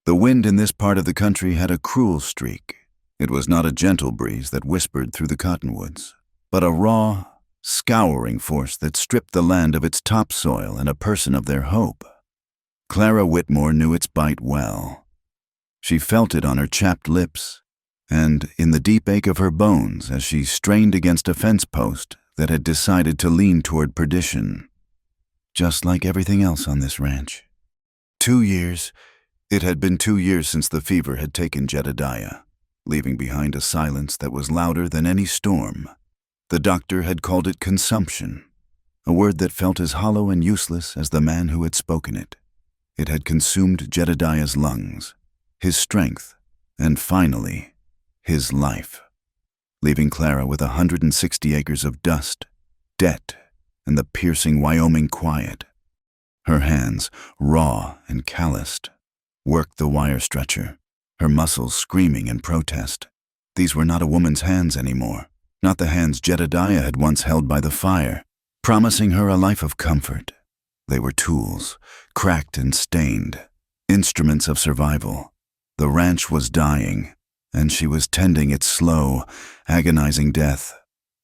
The wind in this part of the country had a cruel streak. It was not a gentle breeze that whispered through the cottonwoods, but a raw, scouring force that stripped the land of its topsoil and a person of their hope. Clara Whitmore knew its bite well. She felt it on her chapped lips and in the deep ache of her bones as she strained against a fence post that had decided to lean toward perdition. Just like everything else on this ranch. 2 years. It had been 2 years since the fever had taken Jedediah, leaving behind a silence that was louder than any storm. The doctor had called it consumption, a word that felt as hollow and useless as the man who had spoken it. It had consumed Jedediah's lungs, his strength, and finally, his life, leaving Clara with 160 acres of dust, debt, and the piercing Wyoming quiet. Her hands, raw and calloused, worked the wire stretcher, her muscles screaming in protest. These were not a woman's hands anymore, not the hands Jedediah had once held by the fire, promising her a life of comfort. They were tools, cracked and stained, instruments of survival. The ranch was dying, and she was tending its slow, agonizing death.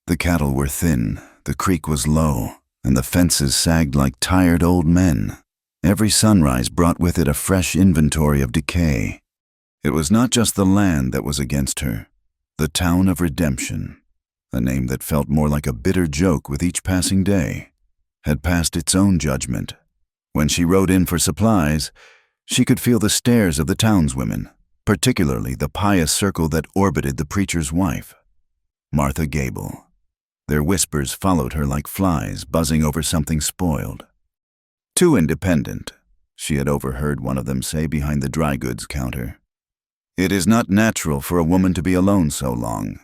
The cattle were thin, the creek was low, and the fences sagged like tired old men. Every sunrise brought with it a fresh inventory of decay. It was not just the land that was against her. The town of redemption, a name that felt more like a bitter joke with each passing day, had passed its own judgment. When she rode in for supplies, she could feel the stares of the townswomen, particularly the pious circle that orbited the preacher's wife, Martha Gable. Their whispers followed her like flies buzzing over something spoiled. Too independent, she had overheard one of them say behind the dry goods counter. It is not natural for a woman to be alone so long.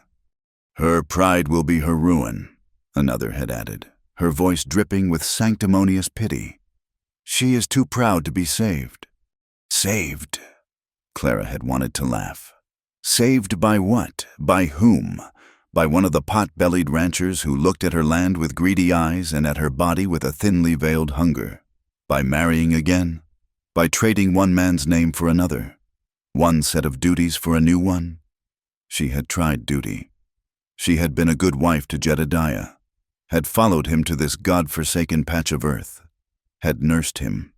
Her pride will be her ruin, another had added, her voice dripping with sanctimonious pity. She is too proud to be saved. Saved? Clara had wanted to laugh. Saved by what? By whom? By one of the pot-bellied ranchers who looked at her land with greedy eyes and at her body with a thinly veiled hunger? By marrying again? By trading one man's name for another? One set of duties for a new one? She had tried duty. She had been a good wife to Jedediah, had followed him to this God-forsaken patch of earth, had nursed him,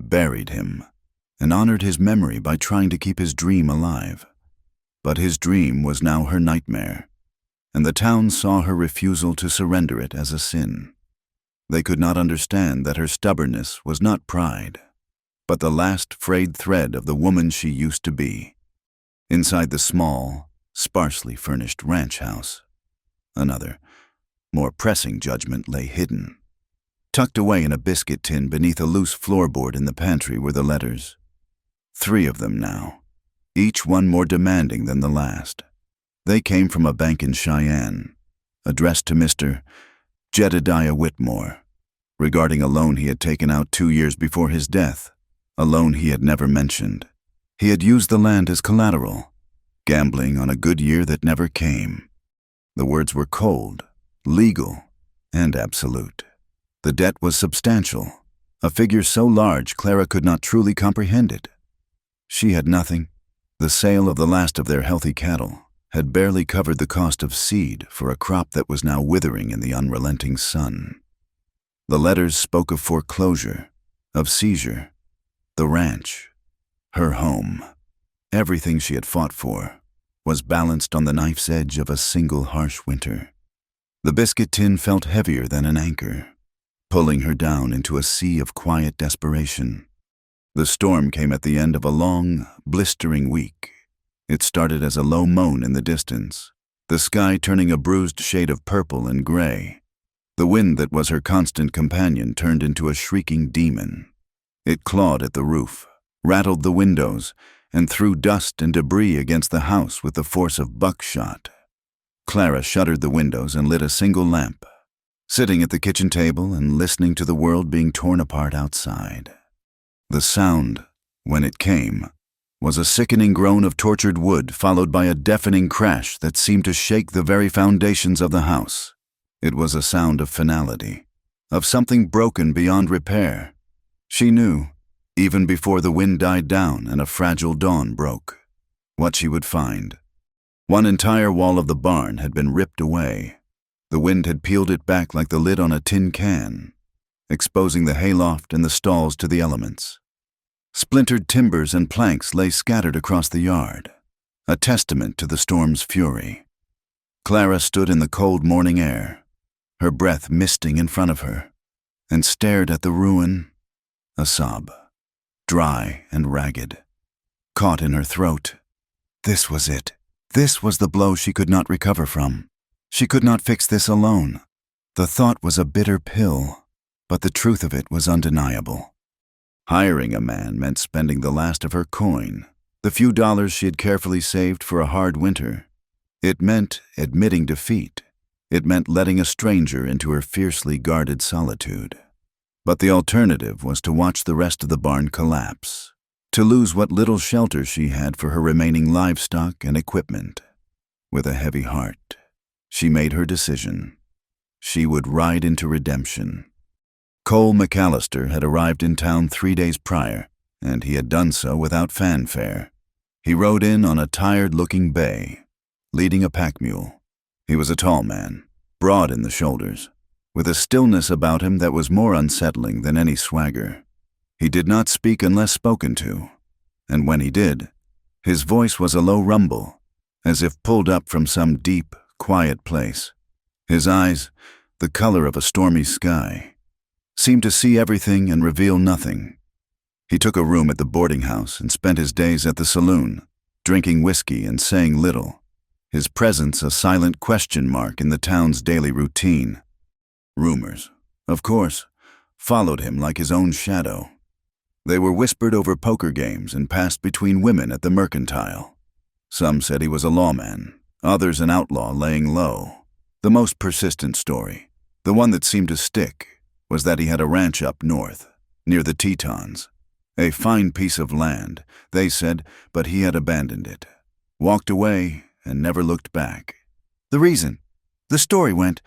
buried him, and honored his memory by trying to keep his dream alive. But his dream was now her nightmare, and the town saw her refusal to surrender it as a sin. They could not understand that her stubbornness was not pride, but the last frayed thread of the woman she used to be. Inside the small, sparsely furnished ranch house, another, more pressing judgment lay hidden. Tucked away in a biscuit tin beneath a loose floorboard in the pantry were the letters. 3 of them now, each one more demanding than the last. They came from a bank in Cheyenne, addressed to Mr. Jedediah Whitmore, regarding a loan he had taken out 2 years before his death, a loan he had never mentioned. He had used the land as collateral, gambling on a good year that never came. The words were cold, legal, and absolute. The debt was substantial, a figure so large Clara could not truly comprehend it. She had nothing. The sale of the last of their healthy cattle had barely covered the cost of seed for a crop that was now withering in the unrelenting sun. The letters spoke of foreclosure, of seizure, the ranch, her home. Everything she had fought for was balanced on the knife's edge of a single harsh winter. The biscuit tin felt heavier than an anchor, pulling her down into a sea of quiet desperation. The storm came at the end of a long, blistering week. It started as a low moan in the distance, the sky turning a bruised shade of purple and gray. The wind that was her constant companion turned into a shrieking demon. It clawed at the roof, rattled the windows, and threw dust and debris against the house with the force of buckshot. Clara shuttered the windows and lit a single lamp, sitting at the kitchen table and listening to the world being torn apart outside. The sound, when it came, was a sickening groan of tortured wood followed by a deafening crash that seemed to shake the very foundations of the house. It was a sound of finality, of something broken beyond repair. She knew, even before the wind died down and a fragile dawn broke. What she would find. One entire wall of the barn had been ripped away. The wind had peeled it back like the lid on a tin can, exposing the hayloft and the stalls to the elements. Splintered timbers and planks lay scattered across the yard, a testament to the storm's fury. Clara stood in the cold morning air, her breath misting in front of her, and stared at the ruin, a sob, dry and ragged, caught in her throat. This was it. This was the blow she could not recover from. She could not fix this alone. The thought was a bitter pill, but the truth of it was undeniable. Hiring a man meant spending the last of her coin, the few dollars she had carefully saved for a hard winter. It meant admitting defeat. It meant letting a stranger into her fiercely guarded solitude. But the alternative was to watch the rest of the barn collapse, to lose what little shelter she had for her remaining livestock and equipment. With a heavy heart, she made her decision. She would ride into redemption. Cole McAllister had arrived in town 3 days prior, and he had done so without fanfare. He rode in on a tired-looking bay, leading a pack mule. He was a tall man, broad in the shoulders, with a stillness about him that was more unsettling than any swagger. He did not speak unless spoken to, and when he did, his voice was a low rumble, as if pulled up from some deep, quiet place. His eyes, the color of a stormy sky, seemed to see everything and reveal nothing. He took a room at the boarding house and spent his days at the saloon, drinking whiskey and saying little, his presence a silent question mark in the town's daily routine. Rumors, of course, followed him like his own shadow. They were whispered over poker games and passed between women at the mercantile. Some said he was a lawman, others an outlaw laying low. The most persistent story, the one that seemed to stick, was that he had a ranch up north, near the Tetons. A fine piece of land, they said, but he had abandoned it, walked away, and never looked back. The reason, the story went,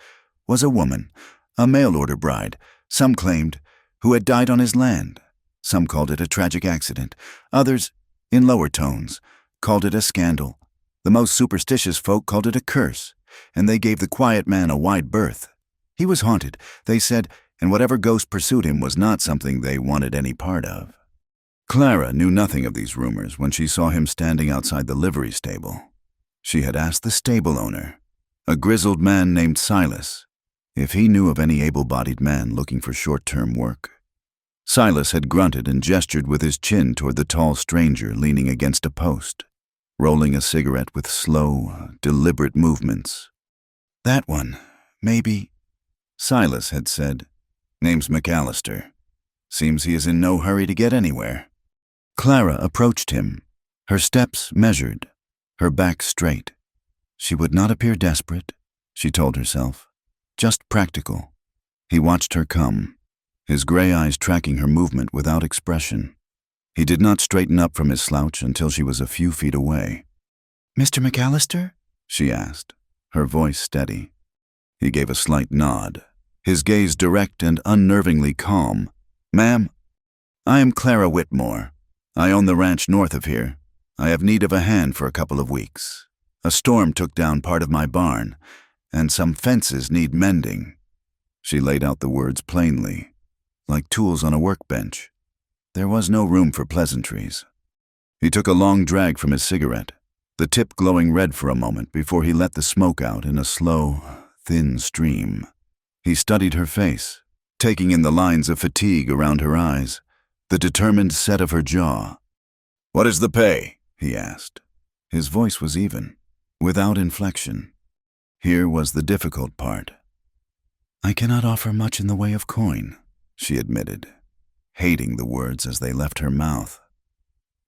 was a woman, a mail-order bride, some claimed, who had died on his land. Some called it a tragic accident. Others, in lower tones, called it a scandal. The most superstitious folk called it a curse, and they gave the quiet man a wide berth. He was haunted, they said, and whatever ghost pursued him was not something they wanted any part of. Clara knew nothing of these rumors when she saw him standing outside the livery stable. She had asked the stable owner, a grizzled man named Silas, if he knew of any able-bodied man looking for short-term work. Silas had grunted and gestured with his chin toward the tall stranger leaning against a post, rolling a cigarette with slow, deliberate movements. That one, maybe, Silas had said. Name's McAllister. Seems he is in no hurry to get anywhere. Clara approached him, her steps measured, her back straight. She would not appear desperate, she told herself, just practical. He watched her come, his gray eyes tracking her movement without expression. He did not straighten up from his slouch until she was a few feet away. "Mr. McAllister?" she asked, her voice steady. He gave a slight nod, his gaze direct and unnervingly calm. "Ma'am, I am Clara Whitmore. I own the ranch north of here. I have need of a hand for a couple of weeks. A storm took down part of my barn, and some fences need mending." She laid out the words plainly, like tools on a workbench. There was no room for pleasantries. He took a long drag from his cigarette, the tip glowing red for a moment before he let the smoke out in a slow, thin stream. He studied her face, taking in the lines of fatigue around her eyes, the determined set of her jaw. "What is the pay?" he asked. His voice was even, without inflection. Here was the difficult part. "I cannot offer much in the way of coin," she admitted, hating the words as they left her mouth.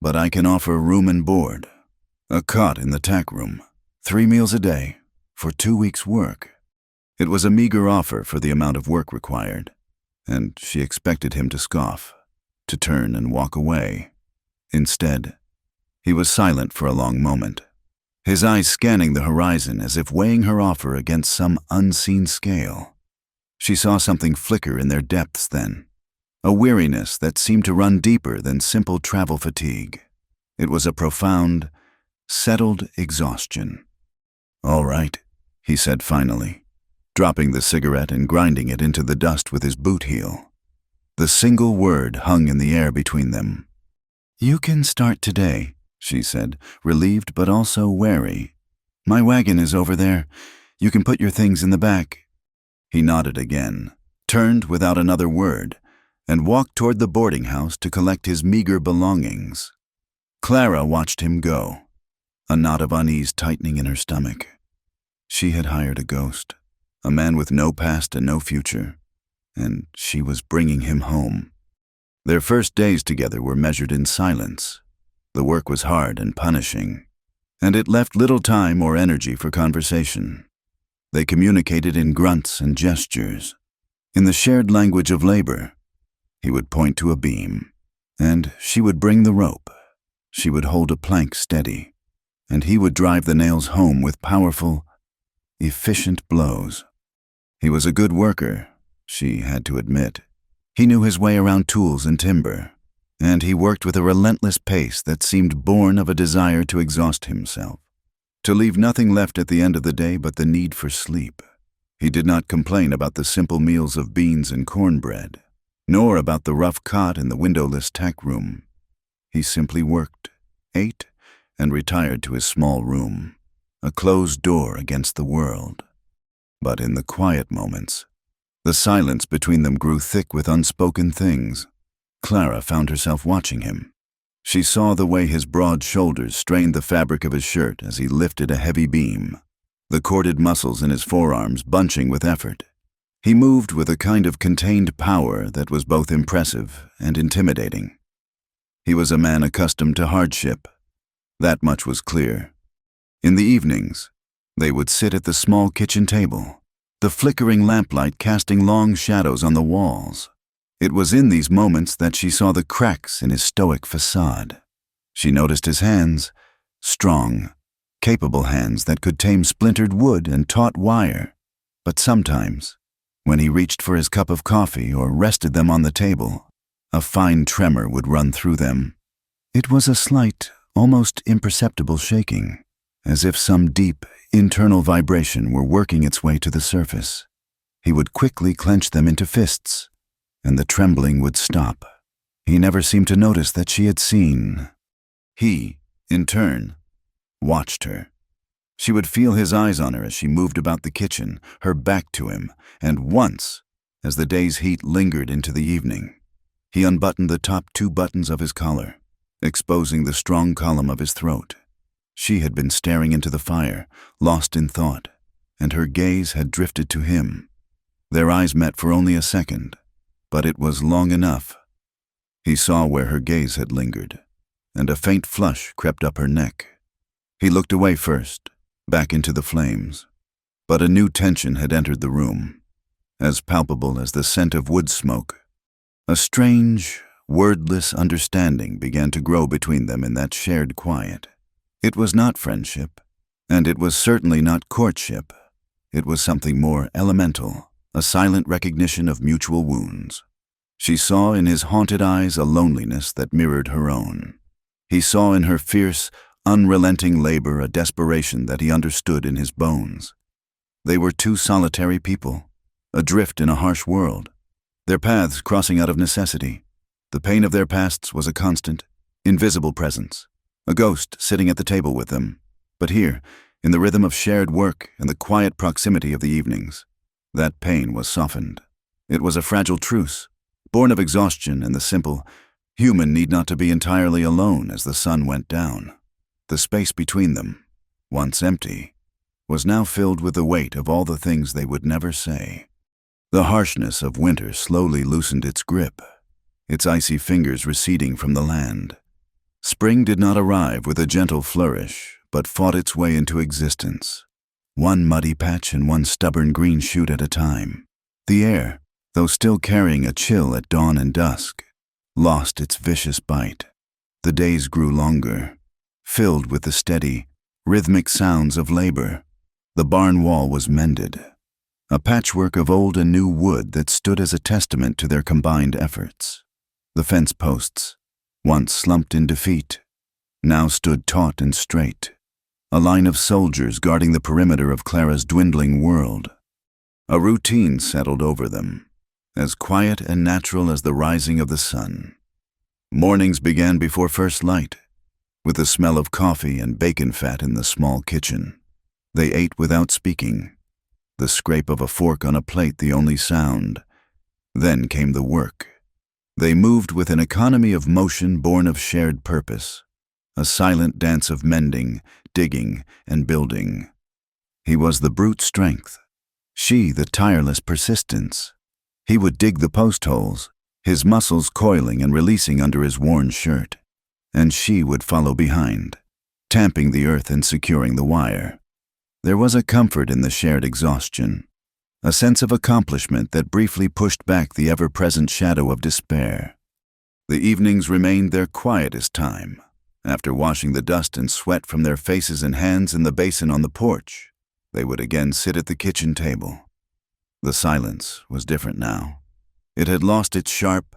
"But I can offer room and board, a cot in the tack room, 3 meals a day, for 2 weeks' work." It was a meager offer for the amount of work required, and she expected him to scoff, to turn and walk away. Instead, he was silent for a long moment, his eyes scanning the horizon as if weighing her offer against some unseen scale. She saw something flicker in their depths then, a weariness that seemed to run deeper than simple travel fatigue. It was a profound, settled exhaustion. "All right," he said finally, dropping the cigarette and grinding it into the dust with his boot heel. The single word hung in the air between them. "You can start today," she said, relieved but also wary. "My wagon is over there. You can put your things in the back." He nodded again, turned without another word, and walked toward the boarding house to collect his meager belongings. Clara watched him go, a knot of unease tightening in her stomach. She had hired a ghost, a man with no past and no future, and she was bringing him home. Their first days together were measured in silence. The work was hard and punishing, and it left little time or energy for conversation. They communicated in grunts and gestures. In the shared language of labor, he would point to a beam, and she would bring the rope. She would hold a plank steady, and he would drive the nails home with powerful, efficient blows. He was a good worker, she had to admit. He knew his way around tools and timber, and he worked with a relentless pace that seemed born of a desire to exhaust himself, to leave nothing left at the end of the day but the need for sleep. He did not complain about the simple meals of beans and cornbread, nor about the rough cot in the windowless tack room. He simply worked, ate, and retired to his small room, a closed door against the world. But in the quiet moments, the silence between them grew thick with unspoken things. Clara found herself watching him. She saw the way his broad shoulders strained the fabric of his shirt as he lifted a heavy beam, the corded muscles in his forearms bunching with effort. He moved with a kind of contained power that was both impressive and intimidating. He was a man accustomed to hardship. That much was clear. In the evenings, they would sit at the small kitchen table, the flickering lamplight casting long shadows on the walls. It was in these moments that she saw the cracks in his stoic facade. She noticed his hands, strong, capable hands that could tame splintered wood and taut wire. But sometimes, when he reached for his cup of coffee or rested them on the table, a fine tremor would run through them. It was a slight, almost imperceptible shaking, as if some deep, internal vibration were working its way to the surface. He would quickly clench them into fists, and the trembling would stop. He never seemed to notice that she had seen. He, in turn, watched her. She would feel his eyes on her as she moved about the kitchen, her back to him, and once, as the day's heat lingered into the evening, he unbuttoned the top 2 buttons of his collar, exposing the strong column of his throat. She had been staring into the fire, lost in thought, and her gaze had drifted to him. Their eyes met for only a second, but it was long enough. He saw where her gaze had lingered, and a faint flush crept up her neck. He looked away first, back into the flames, but a new tension had entered the room, as palpable as the scent of wood smoke. A strange, wordless understanding began to grow between them in that shared quiet. It was not friendship, and it was certainly not courtship. It was something more elemental, a silent recognition of mutual wounds. She saw in his haunted eyes a loneliness that mirrored her own. He saw in her fierce, unrelenting labor a desperation that he understood in his bones. They were 2 solitary people, adrift in a harsh world, their paths crossing out of necessity. The pain of their pasts was a constant, invisible presence, a ghost sitting at the table with them. But here, in the rhythm of shared work and the quiet proximity of the evenings, that pain was softened. It was a fragile truce, born of exhaustion and the simple, human need not to be entirely alone as the sun went down. The space between them, once empty, was now filled with the weight of all the things they would never say. The harshness of winter slowly loosened its grip, its icy fingers receding from the land. Spring did not arrive with a gentle flourish, but fought its way into existence, one muddy patch and one stubborn green shoot at a time. The air, though still carrying a chill at dawn and dusk, lost its vicious bite. The days grew longer, filled with the steady, rhythmic sounds of labor. The barn wall was mended. a patchwork of old and new wood that stood as a testament to their combined efforts. The fence posts, once slumped in defeat, now stood taut and straight, a line of soldiers guarding the perimeter of Clara's dwindling world. A routine settled over them, as quiet and natural as the rising of the sun. Mornings began before first light, with the smell of coffee and bacon fat in the small kitchen. They ate without speaking, the scrape of a fork on a plate the only sound. Then came the work. They moved with an economy of motion born of shared purpose, a silent dance of mending, digging, and building. He was the brute strength, she the tireless persistence. He would dig the post holes, his muscles coiling and releasing under his worn shirt, and she would follow behind, tamping the earth and securing the wire. There was a comfort in the shared exhaustion, a sense of accomplishment that briefly pushed back the ever-present shadow of despair. The evenings remained their quietest time. After washing the dust and sweat from their faces and hands in the basin on the porch, they would again sit at the kitchen table. The silence was different now. It had lost its sharp,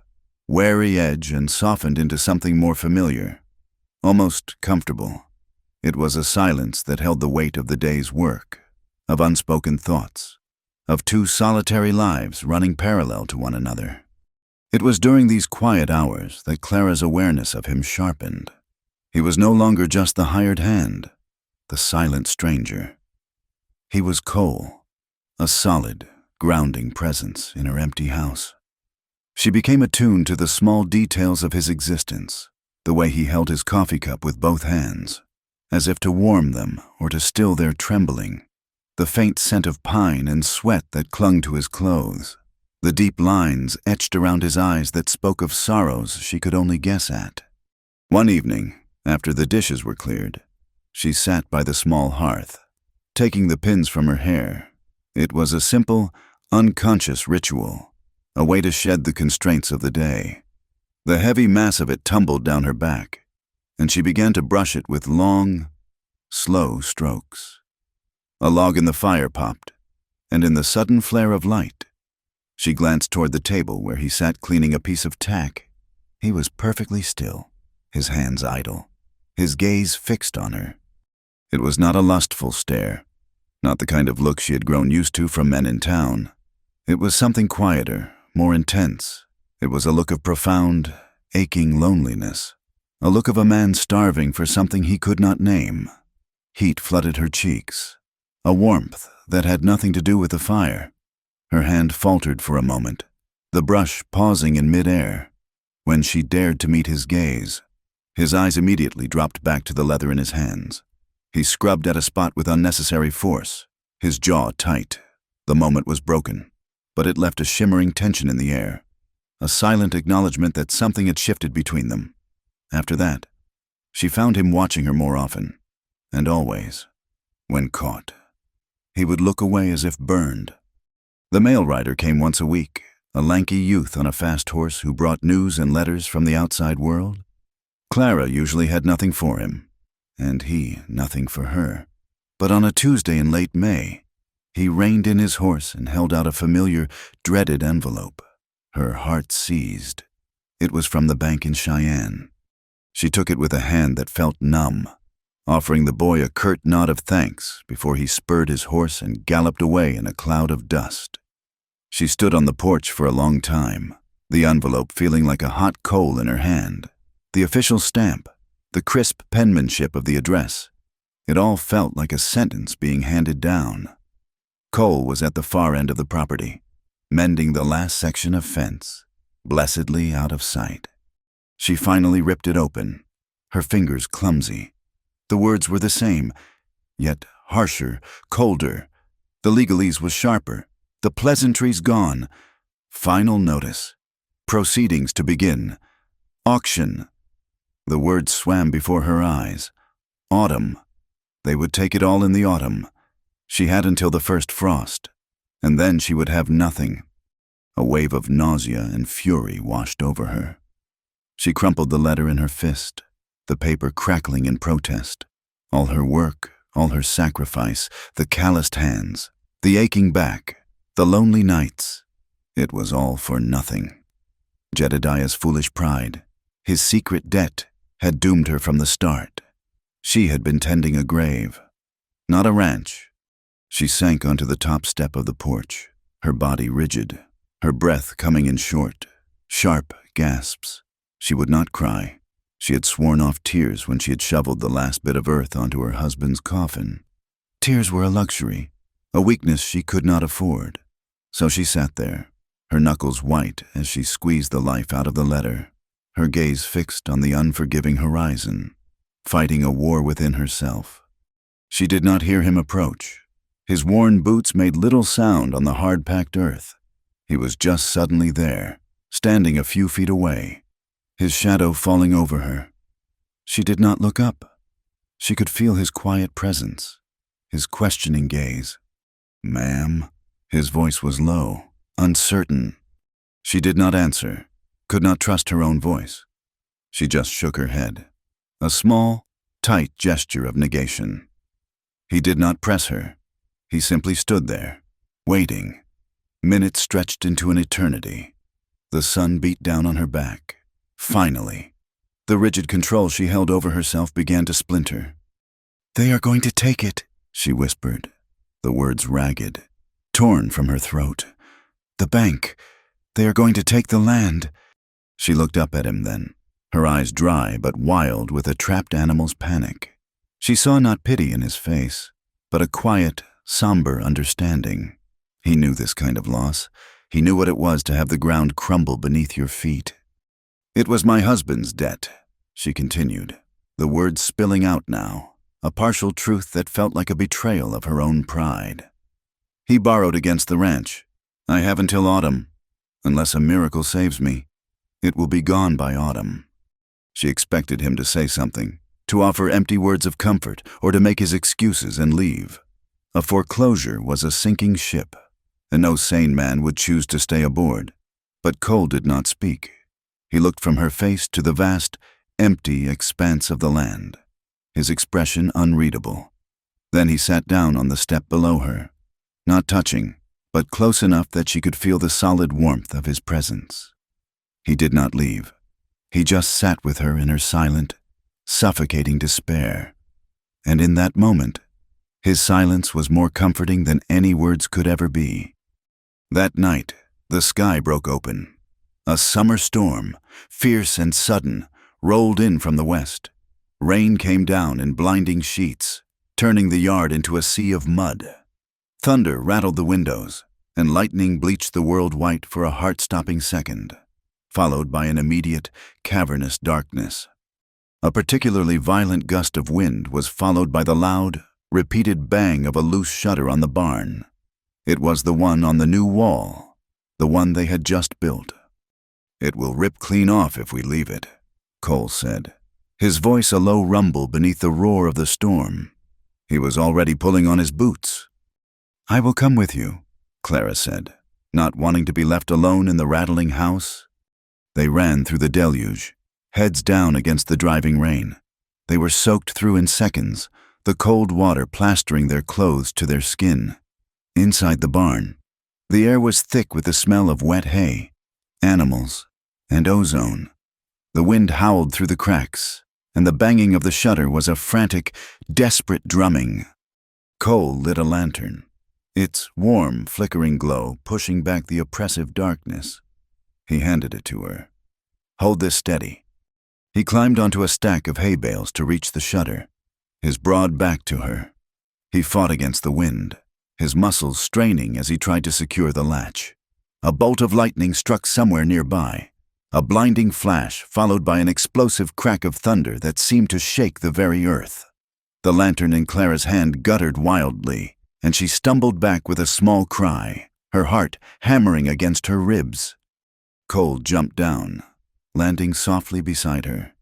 wary edge and softened into something more familiar, almost comfortable. It was a silence that held the weight of the day's work, of unspoken thoughts, of two solitary lives running parallel to one another. It was during these quiet hours that Clara's awareness of him sharpened. He was no longer just the hired hand, the silent stranger. He was Cole, a solid, grounding presence in her empty house. She became attuned to the small details of his existence, the way he held his coffee cup with both hands, as if to warm them or to still their trembling, the faint scent of pine and sweat that clung to his clothes, the deep lines etched around his eyes that spoke of sorrows she could only guess at. One evening, after the dishes were cleared, she sat by the small hearth, taking the pins from her hair. It was a simple, unconscious ritual, a way to shed the constraints of the day. The heavy mass of it tumbled down her back, and she began to brush it with long, slow strokes. A log in the fire popped, and in the sudden flare of light, she glanced toward the table where he sat cleaning a piece of tack. He was perfectly still, his hands idle, his gaze fixed on her. It was not a lustful stare, not the kind of look she had grown used to from men in town. It was something quieter, more intense. It was a look of profound, aching loneliness, a look of a man starving for something he could not name. Heat flooded her cheeks, a warmth that had nothing to do with the fire. Her hand faltered for a moment, the brush pausing in midair. When she dared to meet his gaze, his eyes immediately dropped back to the leather in his hands. He scrubbed at a spot with unnecessary force, his jaw tight. The moment was broken, but it left a shimmering tension in the air, a silent acknowledgement that something had shifted between them. After that, she found him watching her more often, and always, when caught, he would look away as if burned. The mail rider came once a week, a lanky youth on a fast horse who brought news and letters from the outside world. Clara usually had nothing for him, and he nothing for her. But on a Tuesday in late May, he reined in his horse and held out a familiar, dreaded envelope. Her heart seized. It was from the bank in Cheyenne. She took it with a hand that felt numb, offering the boy a curt nod of thanks before he spurred his horse and galloped away in a cloud of dust. She stood on the porch for a long time, the envelope feeling like a hot coal in her hand. The official stamp, the crisp penmanship of the address. It all felt like a sentence being handed down. Cole was at the far end of the property, mending the last section of fence, blessedly out of sight. She finally ripped it open, her fingers clumsy. The words were the same, yet harsher, colder. The legalese was sharper, the pleasantries gone. Final notice. Proceedings to begin. Auction. The words swam before her eyes. Autumn. They would take it all in the autumn. She had until the first frost, and then she would have nothing. A wave of nausea and fury washed over her. She crumpled the letter in her fist, the paper crackling in protest. All her work, all her sacrifice, the calloused hands, the aching back, The lonely nights. It was all for nothing. Jedediah's foolish pride, his secret debt, had doomed her from the start. She had been tending a grave, not a ranch. She sank onto the top step of the porch, her body rigid, her breath coming in short, sharp gasps. She would not cry. She had sworn off tears when she had shoveled the last bit of earth onto her husband's coffin. Tears were a luxury, a weakness she could not afford. So she sat there, her knuckles white as she squeezed the life out of the letter, her gaze fixed on the unforgiving horizon, fighting a war within herself. She did not hear him approach. His worn boots made little sound on the hard-packed earth. He was just suddenly there, standing a few feet away, his shadow falling over her. She did not look up. She could feel his quiet presence, his questioning gaze. "Ma'am?" His voice was low, uncertain. She did not answer, could not trust her own voice. She just shook her head, a small, tight gesture of negation. He did not press her. He simply stood there, waiting. Minutes stretched into an eternity. The sun beat down on her back. Finally, the rigid control she held over herself began to splinter. "They are going to take it," she whispered, the words ragged, torn from her throat. "The bank. They are going to take the land." She looked up at him then, her eyes dry but wild with a trapped animal's panic. She saw not pity in his face, but a quiet, somber understanding. He knew this kind of loss. He knew what it was to have the ground crumble beneath your feet. "It was my husband's debt," she continued, the words spilling out now, a partial truth that felt like a betrayal of her own pride. "He borrowed against the ranch. I have until autumn. Unless a miracle saves me, it will be gone by autumn." She expected him to say something, to offer empty words of comfort, or to make his excuses and leave. A foreclosure was a sinking ship, and no sane man would choose to stay aboard. But Cole did not speak. He looked from her face to the vast, empty expanse of the land, his expression unreadable. Then he sat down on the step below her, not touching, but close enough that she could feel the solid warmth of his presence. He did not leave. He just sat with her in her silent, suffocating despair. And in that moment, his silence was more comforting than any words could ever be. That night, the sky broke open. A summer storm, fierce and sudden, rolled in from the west. Rain came down in blinding sheets, turning the yard into a sea of mud. Thunder rattled the windows, and lightning bleached the world white for a heart-stopping second, followed by an immediate, cavernous darkness. A particularly violent gust of wind was followed by the loud, repeated bang of a loose shutter on the barn. It was the one on the new wall, the one they had just built. "It will rip clean off if we leave it," Cole said, his voice a low rumble beneath the roar of the storm. He was already pulling on his boots. "I will come with you," Clara said, not wanting to be left alone in the rattling house. They ran through the deluge, heads down against the driving rain. They were soaked through in seconds, the cold water plastering their clothes to their skin. Inside the barn, the air was thick with the smell of wet hay, animals, and ozone. The wind howled through the cracks, and the banging of the shutter was a frantic, desperate drumming. Cole lit a lantern, its warm, flickering glow pushing back the oppressive darkness. He handed it to her. "Hold this steady." He climbed onto a stack of hay bales to reach the shutter, his broad back to her. He fought against the wind, his muscles straining as he tried to secure the latch. A bolt of lightning struck somewhere nearby, a blinding flash followed by an explosive crack of thunder that seemed to shake the very earth. The lantern in Clara's hand guttered wildly, and she stumbled back with a small cry, her heart hammering against her ribs. Cole jumped down, landing softly beside her.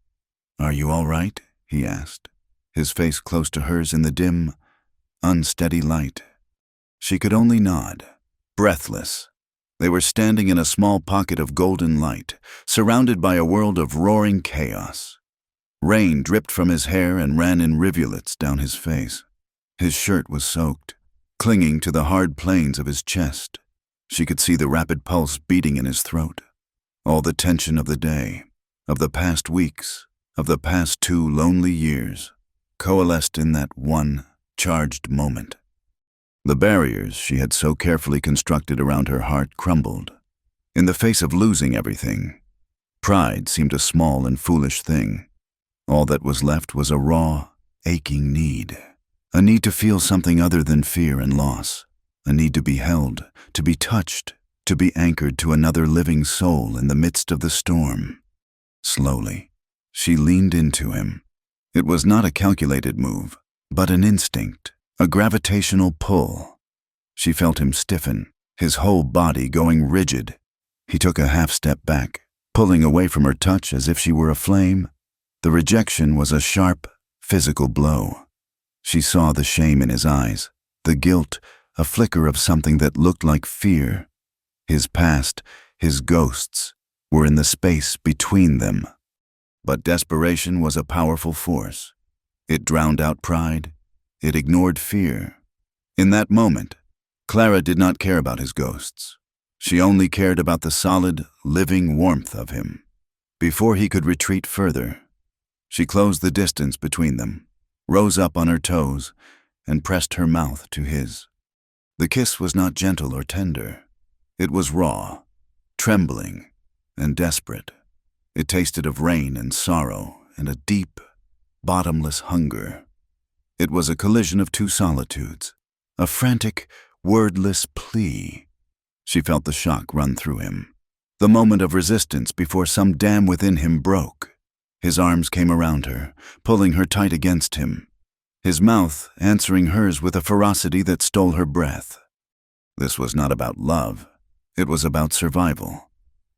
"Are you all right?" he asked, his face close to hers in the dim, unsteady light. She could only nod, breathless. They were standing in a small pocket of golden light, surrounded by a world of roaring chaos. Rain dripped from his hair and ran in rivulets down his face. His shirt was soaked, clinging to the hard planes of his chest. She could see the rapid pulse beating in his throat. All the tension of the day, of the past weeks, of the past 2 lonely years, coalesced in that one charged moment. The barriers she had so carefully constructed around her heart crumbled. In the face of losing everything, pride seemed a small and foolish thing. All that was left was a raw, aching need. A need to feel something other than fear and loss. A need to be held, to be touched, to be anchored to another living soul in the midst of the storm. Slowly, she leaned into him. It was not a calculated move, but an instinct, a gravitational pull. She felt him stiffen, his whole body going rigid. He took a half step back, pulling away from her touch as if she were a flame. The rejection was a sharp, physical blow. She saw the shame in his eyes, the guilt, a flicker of something that looked like fear. His past, his ghosts, were in the space between them. But desperation was a powerful force. It drowned out pride. It ignored fear. In that moment, Clara did not care about his ghosts. She only cared about the solid, living warmth of him. Before he could retreat further, she closed the distance between them, rose up on her toes, and pressed her mouth to his. The kiss was not gentle or tender. It was raw, trembling, and desperate. It tasted of rain and sorrow and a deep, bottomless hunger. It was a collision of 2 solitudes, a frantic, wordless plea. She felt the shock run through him, the moment of resistance before some dam within him broke. His arms came around her, pulling her tight against him, his mouth answering hers with a ferocity that stole her breath. This was not about love. It was about survival.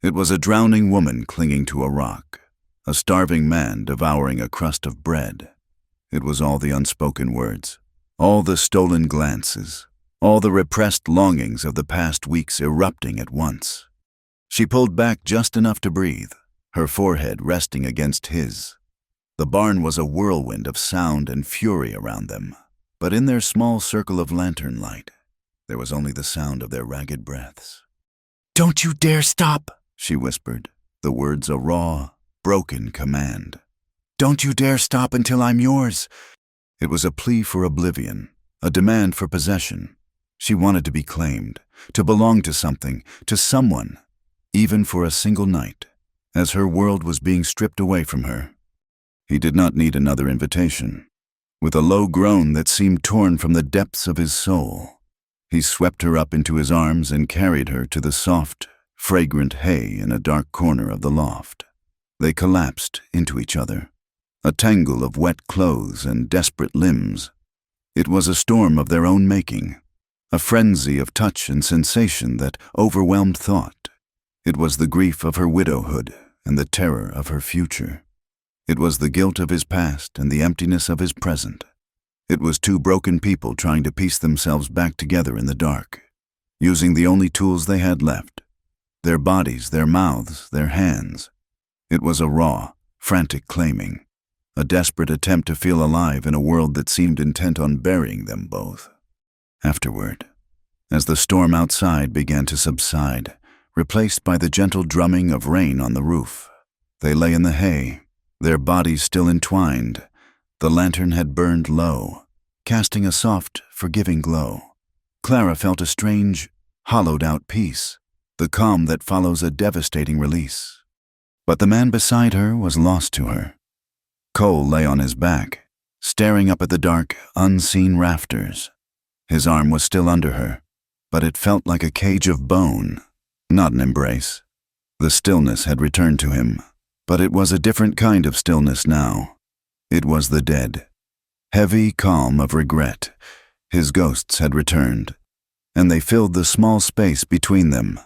It was a drowning woman clinging to a rock, a starving man devouring a crust of bread. It was all the unspoken words, all the stolen glances, all the repressed longings of the past weeks erupting at once. She pulled back just enough to breathe, her forehead resting against his. The barn was a whirlwind of sound and fury around them, but in their small circle of lantern light, there was only the sound of their ragged breaths. "Don't you dare stop," she whispered, the words a raw, broken command. "Don't you dare stop until I'm yours." It was a plea for oblivion, a demand for possession. She wanted to be claimed, to belong to something, to someone, even for a single night, as her world was being stripped away from her. He did not need another invitation. With a low groan that seemed torn from the depths of his soul, he swept her up into his arms and carried her to the soft, fragrant hay in a dark corner of the loft. They collapsed into each other, a tangle of wet clothes and desperate limbs. It was a storm of their own making, a frenzy of touch and sensation that overwhelmed thought. It was the grief of her widowhood and the terror of her future. It was the guilt of his past and the emptiness of his present. It was 2 broken people trying to piece themselves back together in the dark, using the only tools they had left, their bodies, their mouths, their hands. It was a raw, frantic claiming, a desperate attempt to feel alive in a world that seemed intent on burying them both. Afterward, as the storm outside began to subside, replaced by the gentle drumming of rain on the roof, they lay in the hay, their bodies still entwined. The lantern had burned low, casting a soft, forgiving glow. Clara felt a strange, hollowed-out peace, the calm that follows a devastating release. But the man beside her was lost to her. Cole lay on his back, staring up at the dark, unseen rafters. His arm was still under her, but it felt like a cage of bone, not an embrace. The stillness had returned to him, but it was a different kind of stillness now. It was the dead, heavy calm of regret. His ghosts had returned, and they filled the small space between them.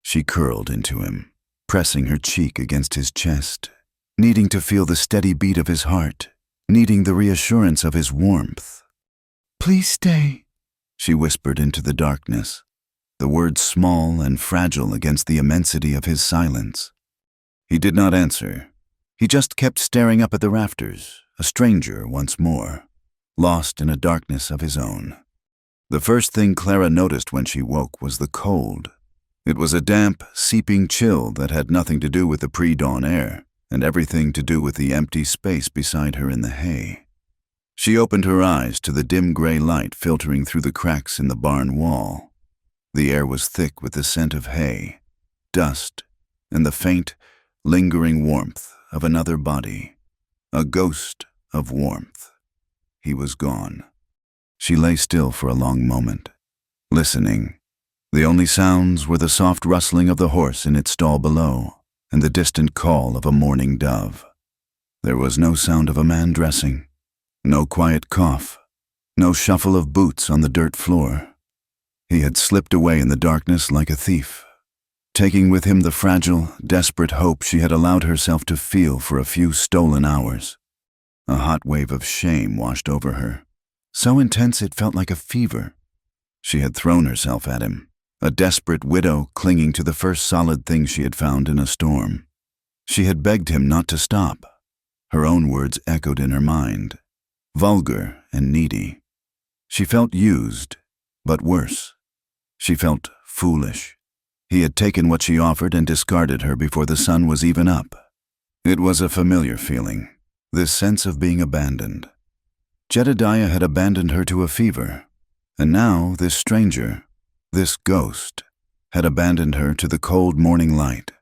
She curled into him, pressing her cheek against his chest, needing to feel the steady beat of his heart, needing the reassurance of his warmth. "Please stay," she whispered into the darkness, the words small and fragile against the immensity of his silence. He did not answer. He just kept staring up at the rafters, a stranger once more, lost in a darkness of his own. The first thing Clara noticed when she woke was the cold. It was a damp, seeping chill that had nothing to do with the pre-dawn air, and everything to do with the empty space beside her in the hay. She opened her eyes to the dim gray light filtering through the cracks in the barn wall. The air was thick with the scent of hay, dust, and the faint, lingering warmth of another body. A ghost of warmth. He was gone. She lay still for a long moment, listening. The only sounds were the soft rustling of the horse in its stall below and the distant call of a mourning dove. There was no sound of a man dressing, no quiet cough, no shuffle of boots on the dirt floor. He had slipped away in the darkness like a thief, taking with him the fragile, desperate hope she had allowed herself to feel for a few stolen hours. A hot wave of shame washed over her, so intense it felt like a fever. She had thrown herself at him, a desperate widow clinging to the first solid thing she had found in a storm. She had begged him not to stop. Her own words echoed in her mind, vulgar and needy. She felt used, but worse. She felt foolish. He had taken what she offered and discarded her before the sun was even up. It was a familiar feeling, this sense of being abandoned. Jedediah had abandoned her to a fever, and now this stranger, this ghost, had abandoned her to the cold morning light.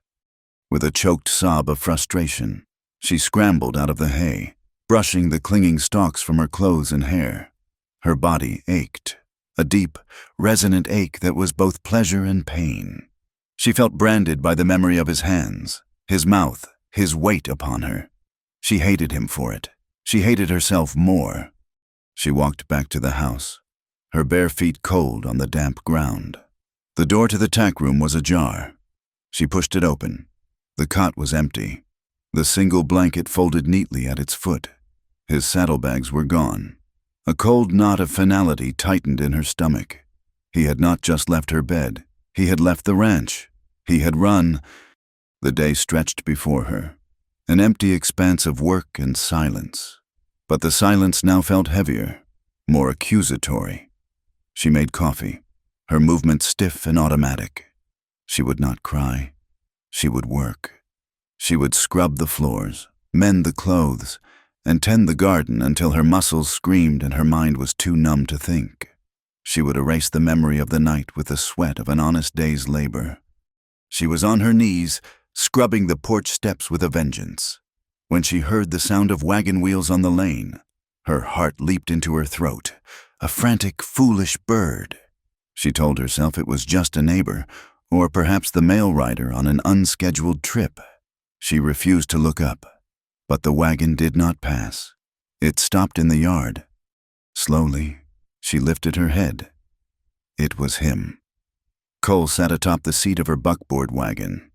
With a choked sob of frustration, she scrambled out of the hay, brushing the clinging stalks from her clothes and hair. Her body ached, a deep, resonant ache that was both pleasure and pain. She felt branded by the memory of his hands, his mouth, his weight upon her. She hated him for it. She hated herself more. She walked back to the house, her bare feet cold on the damp ground. The door to the tack room was ajar. She pushed it open. The cot was empty, the single blanket folded neatly at its foot. His saddlebags were gone. A cold knot of finality tightened in her stomach. He had not just left her bed. He had left the ranch. He had run. The day stretched before her, an empty expanse of work and silence. But the silence now felt heavier, more accusatory. She made coffee, her movements stiff and automatic. She would not cry. She would work. She would scrub the floors, mend the clothes, and tend the garden until her muscles screamed and her mind was too numb to think. She would erase the memory of the night with the sweat of an honest day's labor. She was on her knees, scrubbing the porch steps with a vengeance, when she heard the sound of wagon wheels on the lane. Her heart leaped into her throat, a frantic, foolish bird. She told herself it was just a neighbor, or perhaps the mail rider on an unscheduled trip. She refused to look up, but the wagon did not pass. It stopped in the yard. Slowly, she lifted her head. It was him. Cole sat atop the seat of her buckboard wagon.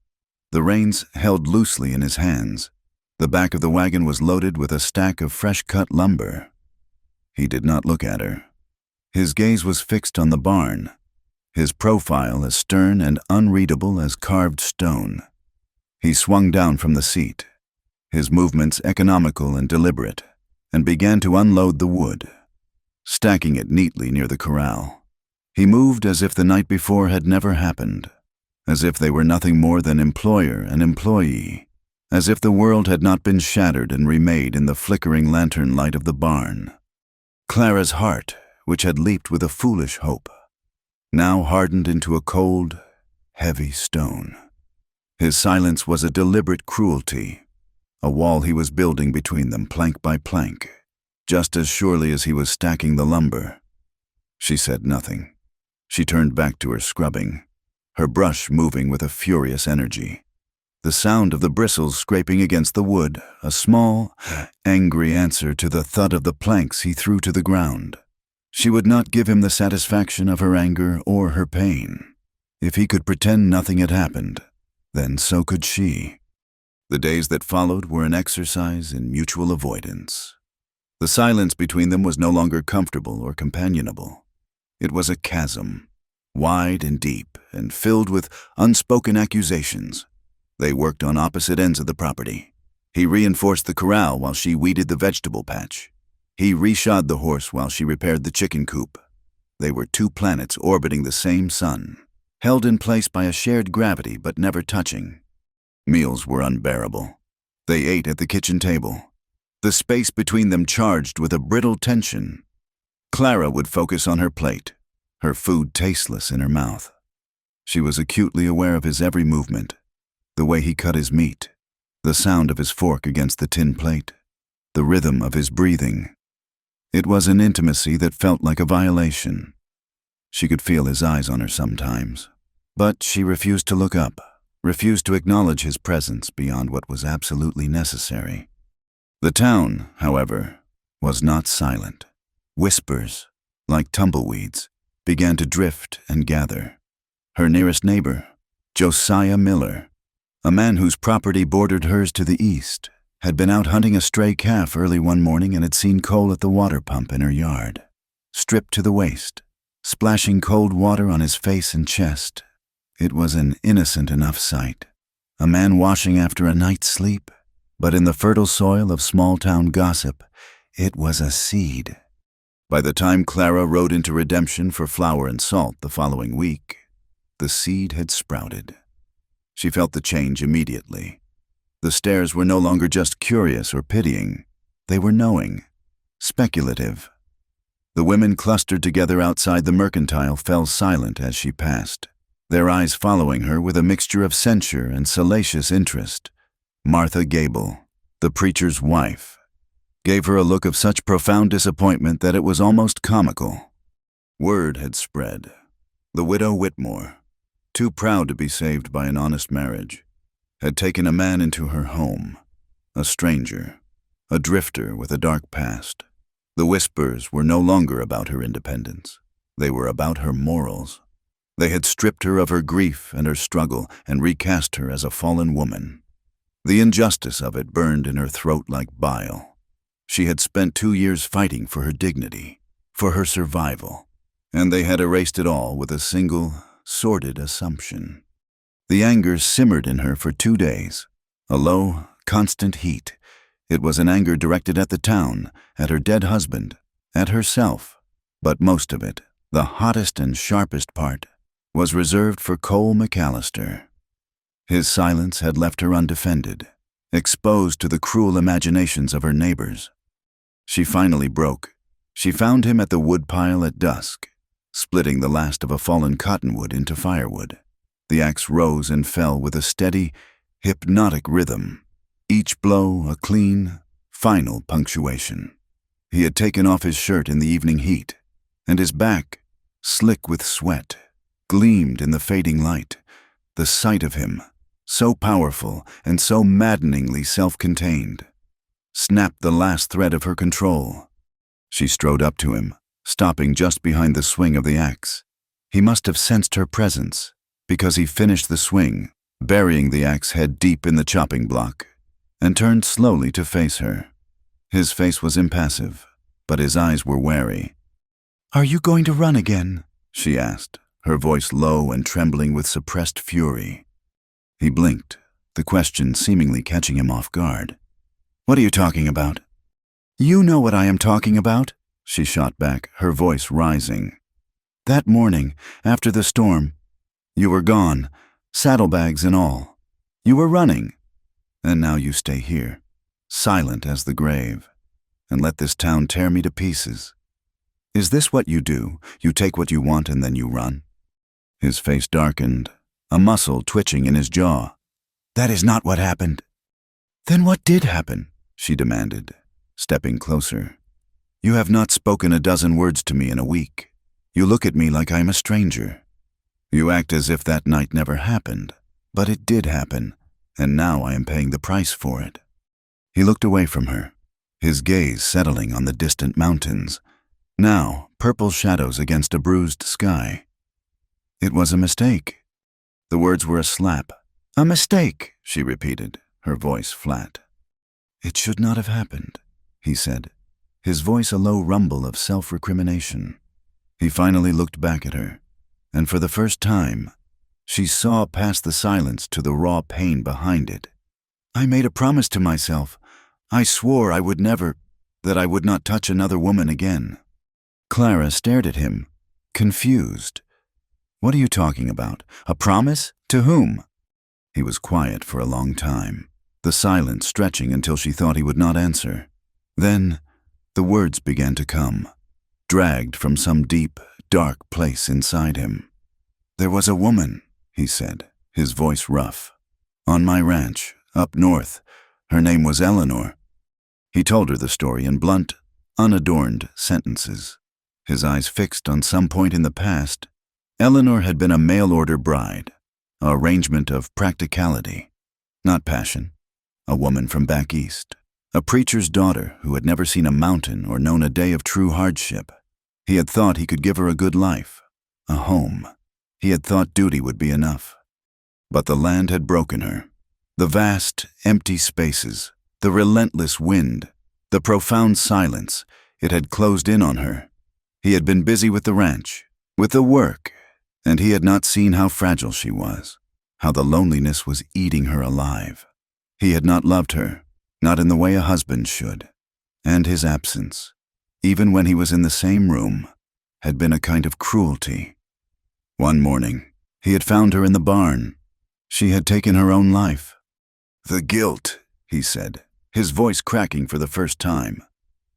The reins held loosely in his hands. The back of the wagon was loaded with a stack of fresh-cut lumber. He did not look at her. His gaze was fixed on the barn, his profile as stern and unreadable as carved stone. He swung down from the seat, his movements economical and deliberate, and began to unload the wood, stacking it neatly near the corral. He moved as if the night before had never happened, as if they were nothing more than employer and employee, as if the world had not been shattered and remade in the flickering lantern light of the barn. Clara's heart, which had leaped with a foolish hope, now hardened into a cold, heavy stone. His silence was a deliberate cruelty, a wall he was building between them plank by plank, just as surely as he was stacking the lumber. She said nothing. She turned back to her scrubbing, her brush moving with a furious energy. The sound of the bristles scraping against the wood, a small, angry answer to the thud of the planks he threw to the ground. She would not give him the satisfaction of her anger or her pain. If he could pretend nothing had happened, then so could she. The days that followed were an exercise in mutual avoidance. The silence between them was no longer comfortable or companionable. It was a chasm, wide and deep, and filled with unspoken accusations. They worked on opposite ends of the property. He reinforced the corral while she weeded the vegetable patch. He reshod the horse while she repaired the chicken coop. They were two planets orbiting the same sun, held in place by a shared gravity but never touching. Meals were unbearable. They ate at the kitchen table, the space between them charged with a brittle tension. Clara would focus on her plate, her food tasteless in her mouth. She was acutely aware of his every movement, the way he cut his meat, the sound of his fork against the tin plate, the rhythm of his breathing. It was an intimacy that felt like a violation. She could feel his eyes on her sometimes, but she refused to look up, refused to acknowledge his presence beyond what was absolutely necessary. The town, however, was not silent. Whispers, like tumbleweeds, began to drift and gather. Her nearest neighbor, Josiah Miller, a man whose property bordered hers to the east, had been out hunting a stray calf early one morning and had seen Cole at the water pump in her yard, stripped to the waist, splashing cold water on his face and chest. It was an innocent enough sight, a man washing after a night's sleep, but in the fertile soil of small-town gossip, it was a seed. By the time Clara rode into Redemption for flour and salt the following week, the seed had sprouted. She felt the change immediately. The stares were no longer just curious or pitying. They were knowing, speculative. The women clustered together outside the mercantile fell silent as she passed, their eyes following her with a mixture of censure and salacious interest. Martha Gable, the preacher's wife, gave her a look of such profound disappointment that it was almost comical. Word had spread. The widow Whitmore, too proud to be saved by an honest marriage, had taken a man into her home, a stranger, a drifter with a dark past. The whispers were no longer about her independence. They were about her morals. They had stripped her of her grief and her struggle and recast her as a fallen woman. The injustice of it burned in her throat like bile. She had spent 2 years fighting for her dignity, for her survival, and they had erased it all with a single, sordid assumption. The anger simmered in her for 2 days, a low, constant heat. It was an anger directed at the town, at her dead husband, at herself, but most of it, the hottest and sharpest part, was reserved for Cole McAllister. His silence had left her undefended, exposed to the cruel imaginations of her neighbors. She finally broke. She found him at the woodpile at dusk, splitting the last of a fallen cottonwood into firewood. The axe rose and fell with a steady, hypnotic rhythm, each blow a clean, final punctuation. He had taken off his shirt in the evening heat, and his back, slick with sweat, gleamed in the fading light. The sight of him, so powerful and so maddeningly self-contained, snapped the last thread of her control. She strode up to him, stopping just behind the swing of the axe. He must have sensed her presence, because he finished the swing, burying the axe head deep in the chopping block, and turned slowly to face her. His face was impassive, but his eyes were wary. "Are you going to run again?" she asked, her voice low and trembling with suppressed fury. He blinked, the question seemingly catching him off guard. "What are you talking about?" "You know what I am talking about," she shot back, her voice rising. "That morning, after the storm, you were gone, saddlebags and all. You were running. And now you stay here, silent as the grave, and let this town tear me to pieces. Is this what you do? You take what you want and then you run?" His face darkened, a muscle twitching in his jaw. "That is not what happened." "Then what did happen?" she demanded, stepping closer. "You have not spoken a dozen words to me in a week. You look at me like I am a stranger. You act as if that night never happened, but it did happen, and now I am paying the price for it." He looked away from her, his gaze settling on the distant mountains, now purple shadows against a bruised sky. It was a mistake. The words were a slap. "A mistake," she repeated, her voice flat. "It should not have happened," he said, his voice a low rumble of self-recrimination. He finally looked back at her, and for the first time, she saw past the silence to the raw pain behind it. "I made a promise to myself. I swore I would never, that I would not touch another woman again." Clara stared at him, confused. "What are you talking about? A promise? To whom?" He was quiet for a long time, the silence stretching until she thought he would not answer. Then the words began to come, dragged from some deep, dark place inside him. "There was a woman," he said, his voice rough, "on my ranch, up north. Her name was Eleanor." He told her the story in blunt, unadorned sentences, his eyes fixed on some point in the past. Eleanor had been a mail-order bride, an arrangement of practicality, not passion, a woman from back east, a preacher's daughter who had never seen a mountain or known a day of true hardship. He had thought he could give her a good life, a home. He had thought duty would be enough. But the land had broken her. The vast, empty spaces, the relentless wind, the profound silence, it had closed in on her. He had been busy with the ranch, with the work, and he had not seen how fragile she was, how the loneliness was eating her alive. He had not loved her, not in the way a husband should, and his absence, even when he was in the same room, had been a kind of cruelty. One morning, he had found her in the barn. She had taken her own life. "The guilt," he said, his voice cracking for the first time.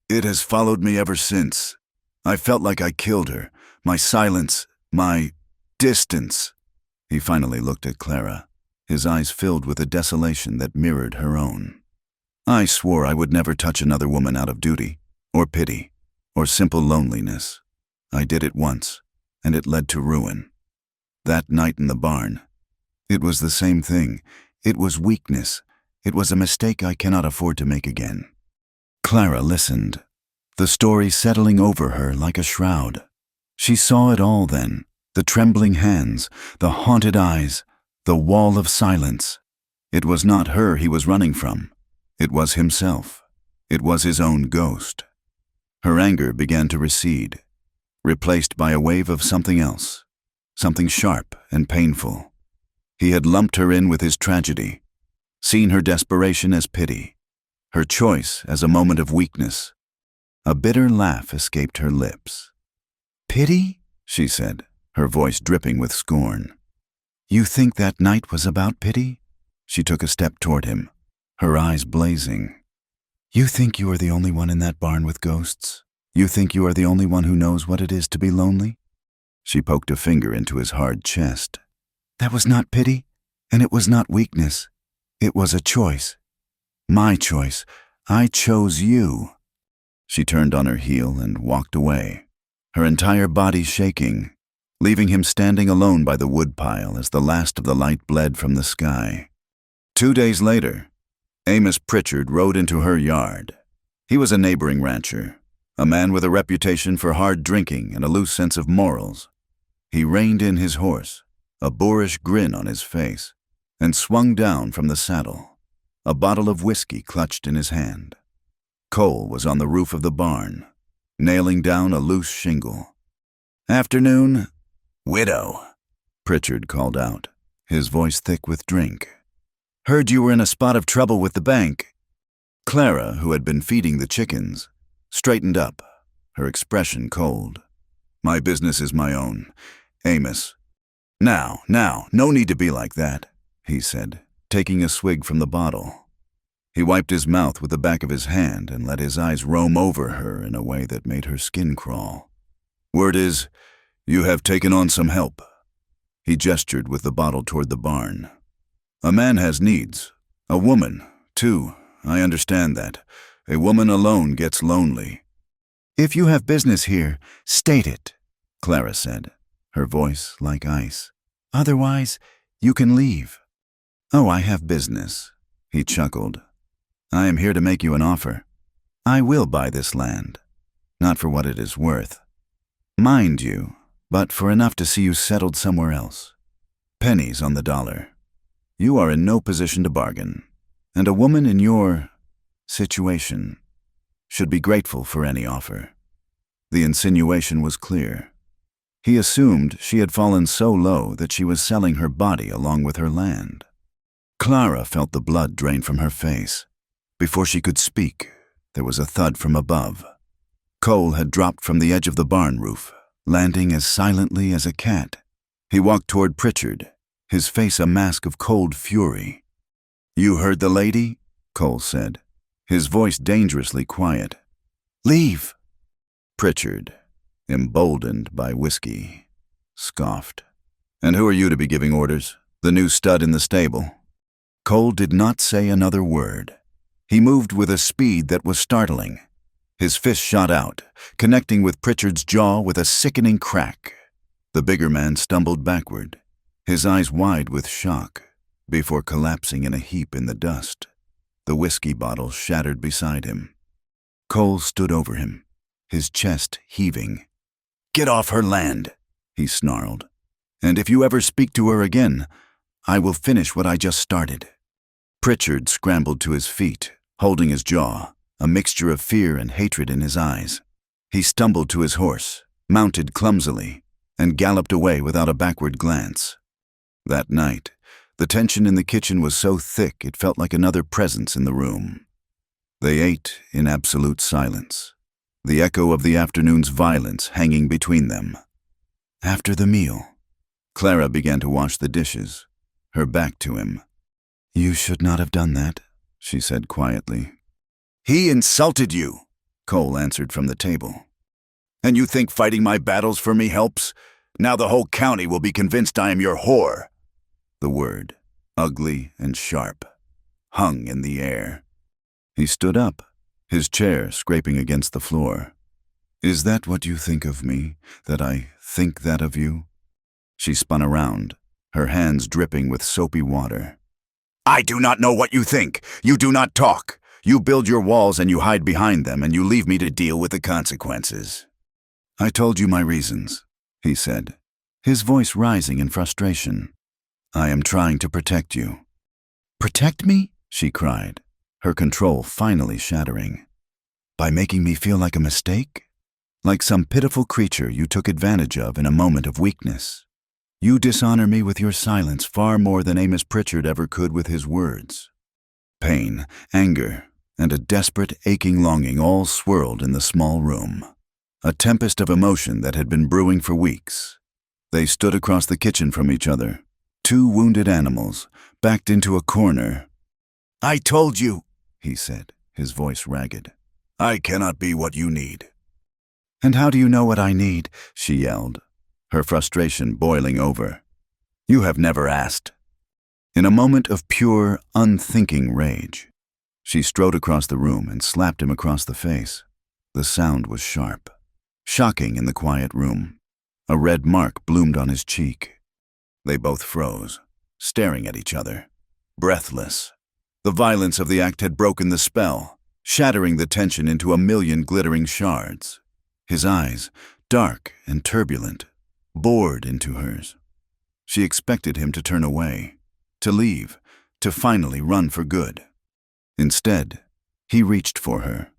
"It has followed me ever since. I felt like I killed her. My silence, my distance." He finally looked at Clara, his eyes filled with a desolation that mirrored her own. "I swore I would never touch another woman out of duty, or pity, or simple loneliness. I did it once, and it led to ruin. That night in the barn, it was the same thing. It was weakness. It was a mistake I cannot afford to make again." Clara listened, the story settling over her like a shroud. She saw it all then, the trembling hands, the haunted eyes, the wall of silence. It was not her he was running from. It was himself. It was his own ghost. Her anger began to recede, replaced by a wave of something else, something sharp and painful. He had lumped her in with his tragedy, seen her desperation as pity, her choice as a moment of weakness. A bitter laugh escaped her lips. "Pity?" she said, her voice dripping with scorn. "You think that night was about pity?" She took a step toward him, her eyes blazing. "You think you are the only one in that barn with ghosts? You think you are the only one who knows what it is to be lonely?" She poked a finger into his hard chest. "That was not pity, and it was not weakness. It was a choice. My choice. I chose you." She turned on her heel and walked away, her entire body shaking, leaving him standing alone by the woodpile as the last of the light bled from the sky. 2 days later, Amos Pritchard rode into her yard. He was a neighboring rancher, a man with a reputation for hard drinking and a loose sense of morals. He reined in his horse, a boorish grin on his face, and swung down from the saddle, a bottle of whiskey clutched in his hand. Cole was on the roof of the barn, nailing down a loose shingle. "Afternoon, widow," Pritchard called out, his voice thick with drink. "Heard you were in a spot of trouble with the bank." Clara, who had been feeding the chickens, straightened up, her expression cold. "My business is my own, Amos." Now, no need to be like that," he said, taking a swig from the bottle. He wiped his mouth with the back of his hand and let his eyes roam over her in a way that made her skin crawl. "Word is, you have taken on some help." He gestured with the bottle toward the barn. "A man has needs. A woman, too. I understand that. A woman alone gets lonely." "If you have business here, state it," Clara said, her voice like ice. "Otherwise, you can leave." "Oh, I have business," he chuckled. "I am here to make you an offer. I will buy this land. Not for what it is worth, mind you, but for enough to see you settled somewhere else. Pennies on the dollar. You are in no position to bargain, and a woman in your situation should be grateful for any offer." The insinuation was clear. He assumed she had fallen so low that she was selling her body along with her land. Clara felt the blood drain from her face. Before she could speak, there was a thud from above. Cole had dropped from the edge of the barn roof, landing as silently as a cat. He walked toward Pritchard, his face a mask of cold fury. "You heard the lady?" Cole said, his voice dangerously quiet. "Leave!" Pritchard, emboldened by whiskey, scoffed. "And who are you to be giving orders? The new stud in the stable?" Cole did not say another word. He moved with a speed that was startling. His fist shot out, connecting with Pritchard's jaw with a sickening crack. The bigger man stumbled backward, his eyes wide with shock, before collapsing in a heap in the dust. The whiskey bottle shattered beside him. Cole stood over him, his chest heaving. "Get off her land," he snarled. "And if you ever speak to her again, I will finish what I just started." Pritchard scrambled to his feet, holding his jaw, a mixture of fear and hatred in his eyes. He stumbled to his horse, mounted clumsily, and galloped away without a backward glance. That night, the tension in the kitchen was so thick it felt like another presence in the room. They ate in absolute silence, the echo of the afternoon's violence hanging between them. After the meal, Clara began to wash the dishes, her back to him. "You should not have done that," she said quietly. "He insulted you," Cole answered from the table. "And you think fighting my battles for me helps? Now the whole county will be convinced I am your whore." The word, ugly and sharp, hung in the air. He stood up, his chair scraping against the floor. "Is that what you think of me, that I think that of you?" She spun around, her hands dripping with soapy water. "I do not know what you think. You do not talk. You build your walls and you hide behind them, and you leave me to deal with the consequences." "I told you my reasons," he said, his voice rising in frustration. "I am trying to protect you." "Protect me?" she cried, her control finally shattering. "By making me feel like a mistake? Like some pitiful creature you took advantage of in a moment of weakness. You dishonor me with your silence far more than Amos Pritchard ever could with his words." Pain, anger, and a desperate, aching longing all swirled in the small room. A tempest of emotion that had been brewing for weeks. They stood across the kitchen from each other, two wounded animals, backed into a corner. "I told you," he said, his voice ragged. "I cannot be what you need." "And how do you know what I need?" she yelled, her frustration boiling over. "You have never asked." In a moment of pure, unthinking rage, she strode across the room and slapped him across the face. The sound was sharp, shocking in the quiet room. A red mark bloomed on his cheek. They both froze, staring at each other, breathless. The violence of the act had broken the spell, shattering the tension into a million glittering shards. His eyes, dark and turbulent, bored into hers. She expected him to turn away, to leave, to finally run for good. Instead, he reached for her.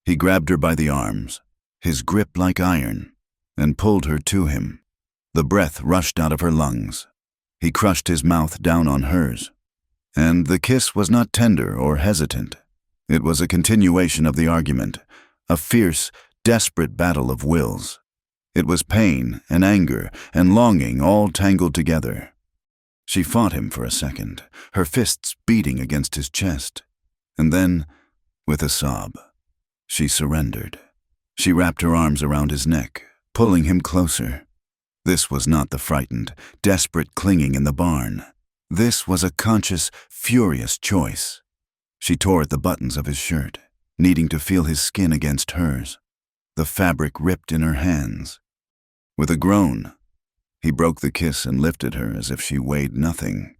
He grabbed her by the arms, his grip like iron, and pulled her to him. The breath rushed out of her lungs. He crushed his mouth down on hers. And the kiss was not tender or hesitant. It was a continuation of the argument, a fierce, desperate battle of wills. It was pain and anger and longing all tangled together. She fought him for a second, her fists beating against his chest. And then, with a sob, she surrendered. She wrapped her arms around his neck, pulling him closer. This was not the frightened, desperate clinging in the barn. This was a conscious, furious choice. She tore at the buttons of his shirt, needing to feel his skin against hers. The fabric ripped in her hands. With a groan, he broke the kiss and lifted her as if she weighed nothing.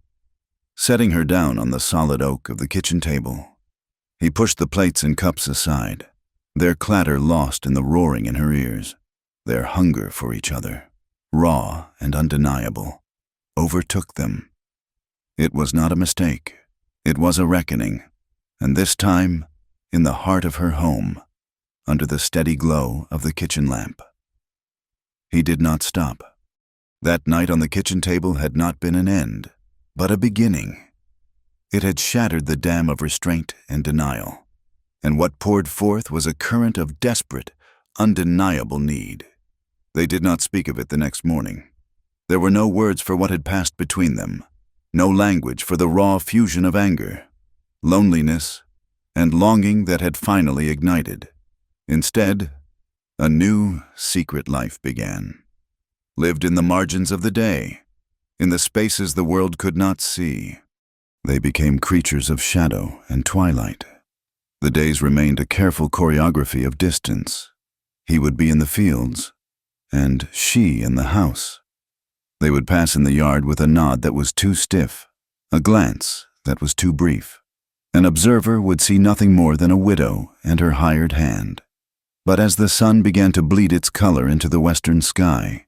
Setting her down on the solid oak of the kitchen table, he pushed the plates and cups aside, their clatter lost in the roaring in her ears. Their hunger for each other, raw and undeniable, overtook them. It was not a mistake. It was a reckoning, and this time, in the heart of her home, under the steady glow of the kitchen lamp. He did not stop. That night on the kitchen table had not been an end, but a beginning. It had shattered the dam of restraint and denial, and what poured forth was a current of desperate, undeniable need. They did not speak of it the next morning. There were no words for what had passed between them, no language for the raw fusion of anger, loneliness, and longing that had finally ignited. Instead, a new, secret life began. Lived in the margins of the day, in the spaces the world could not see. They became creatures of shadow and twilight. The days remained a careful choreography of distance. He would be in the fields, and she in the house. They would pass in the yard with a nod that was too stiff, a glance that was too brief. An observer would see nothing more than a widow and her hired hand. But as the sun began to bleed its color into the western sky,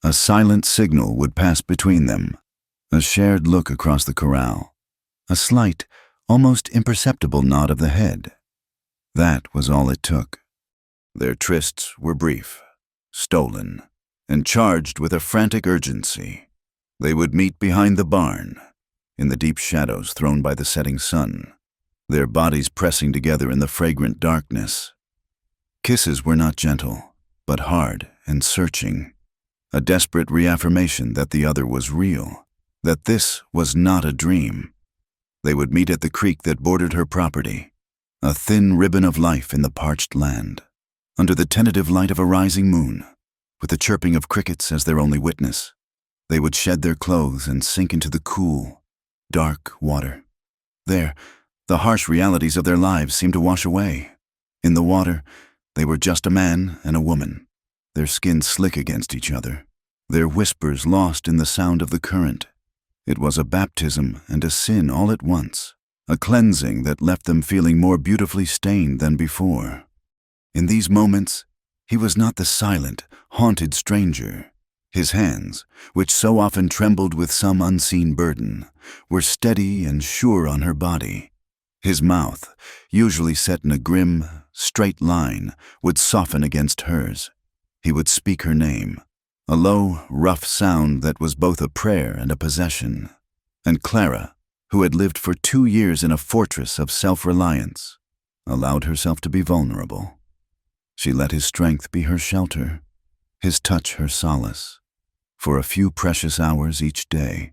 a silent signal would pass between them, a shared look across the corral, a slight, almost imperceptible nod of the head. That was all it took. Their trysts were brief, stolen, and charged with a frantic urgency. They would meet behind the barn, in the deep shadows thrown by the setting sun, their bodies pressing together in the fragrant darkness. Kisses were not gentle, but hard and searching, a desperate reaffirmation that the other was real, that this was not a dream. They would meet at the creek that bordered her property, a thin ribbon of life in the parched land, under the tentative light of a rising moon, with the chirping of crickets as their only witness. They would shed their clothes and sink into the cool, dark water. There, the harsh realities of their lives seemed to wash away. In the water, they were just a man and a woman, their skins slick against each other, their whispers lost in the sound of the current. It was a baptism and a sin all at once, a cleansing that left them feeling more beautifully stained than before. In these moments, he was not the silent, haunted stranger. His hands, which so often trembled with some unseen burden, were steady and sure on her body. His mouth, usually set in a grim, straight line, would soften against hers. He would speak her name, a low, rough sound that was both a prayer and a possession. And Clara, who had lived for 2 years in a fortress of self-reliance, allowed herself to be vulnerable. She let his strength be her shelter, his touch her solace, for a few precious hours each day.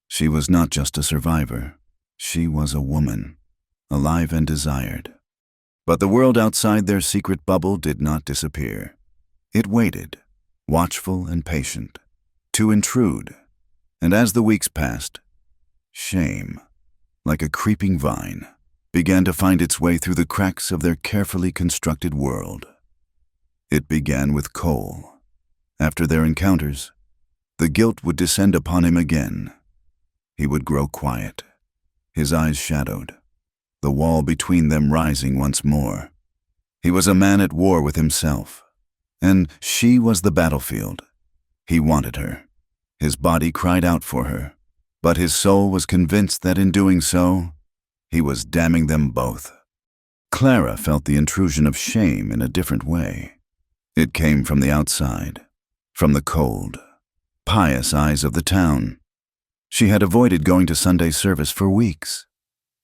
She was not just a survivor, she was a woman, alive and desired. But the world outside their secret bubble did not disappear. It waited, watchful and patient, to intrude. And as the weeks passed, shame, like a creeping vine, began to find its way through the cracks of their carefully constructed world. It began with Cole. After their encounters, the guilt would descend upon him again. He would grow quiet, his eyes shadowed, the wall between them rising once more. He was a man at war with himself, and she was the battlefield. He wanted her. His body cried out for her, but his soul was convinced that in doing so, he was damning them both. Clara felt the intrusion of shame in a different way. It came from the outside, from the cold, pious eyes of the town. She had avoided going to Sunday service for weeks,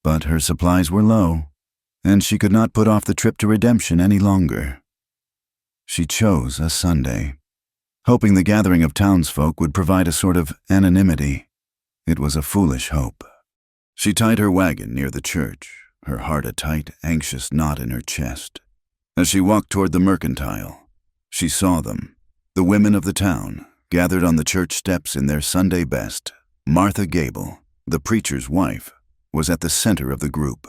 but her supplies were low, and she could not put off the trip to Redemption any longer. She chose a Sunday, hoping the gathering of townsfolk would provide a sort of anonymity. It was a foolish hope. She tied her wagon near the church, her heart a tight, anxious knot in her chest. As she walked toward the mercantile, she saw them, the women of the town, gathered on the church steps in their Sunday best. Martha Gable, the preacher's wife, was at the center of the group.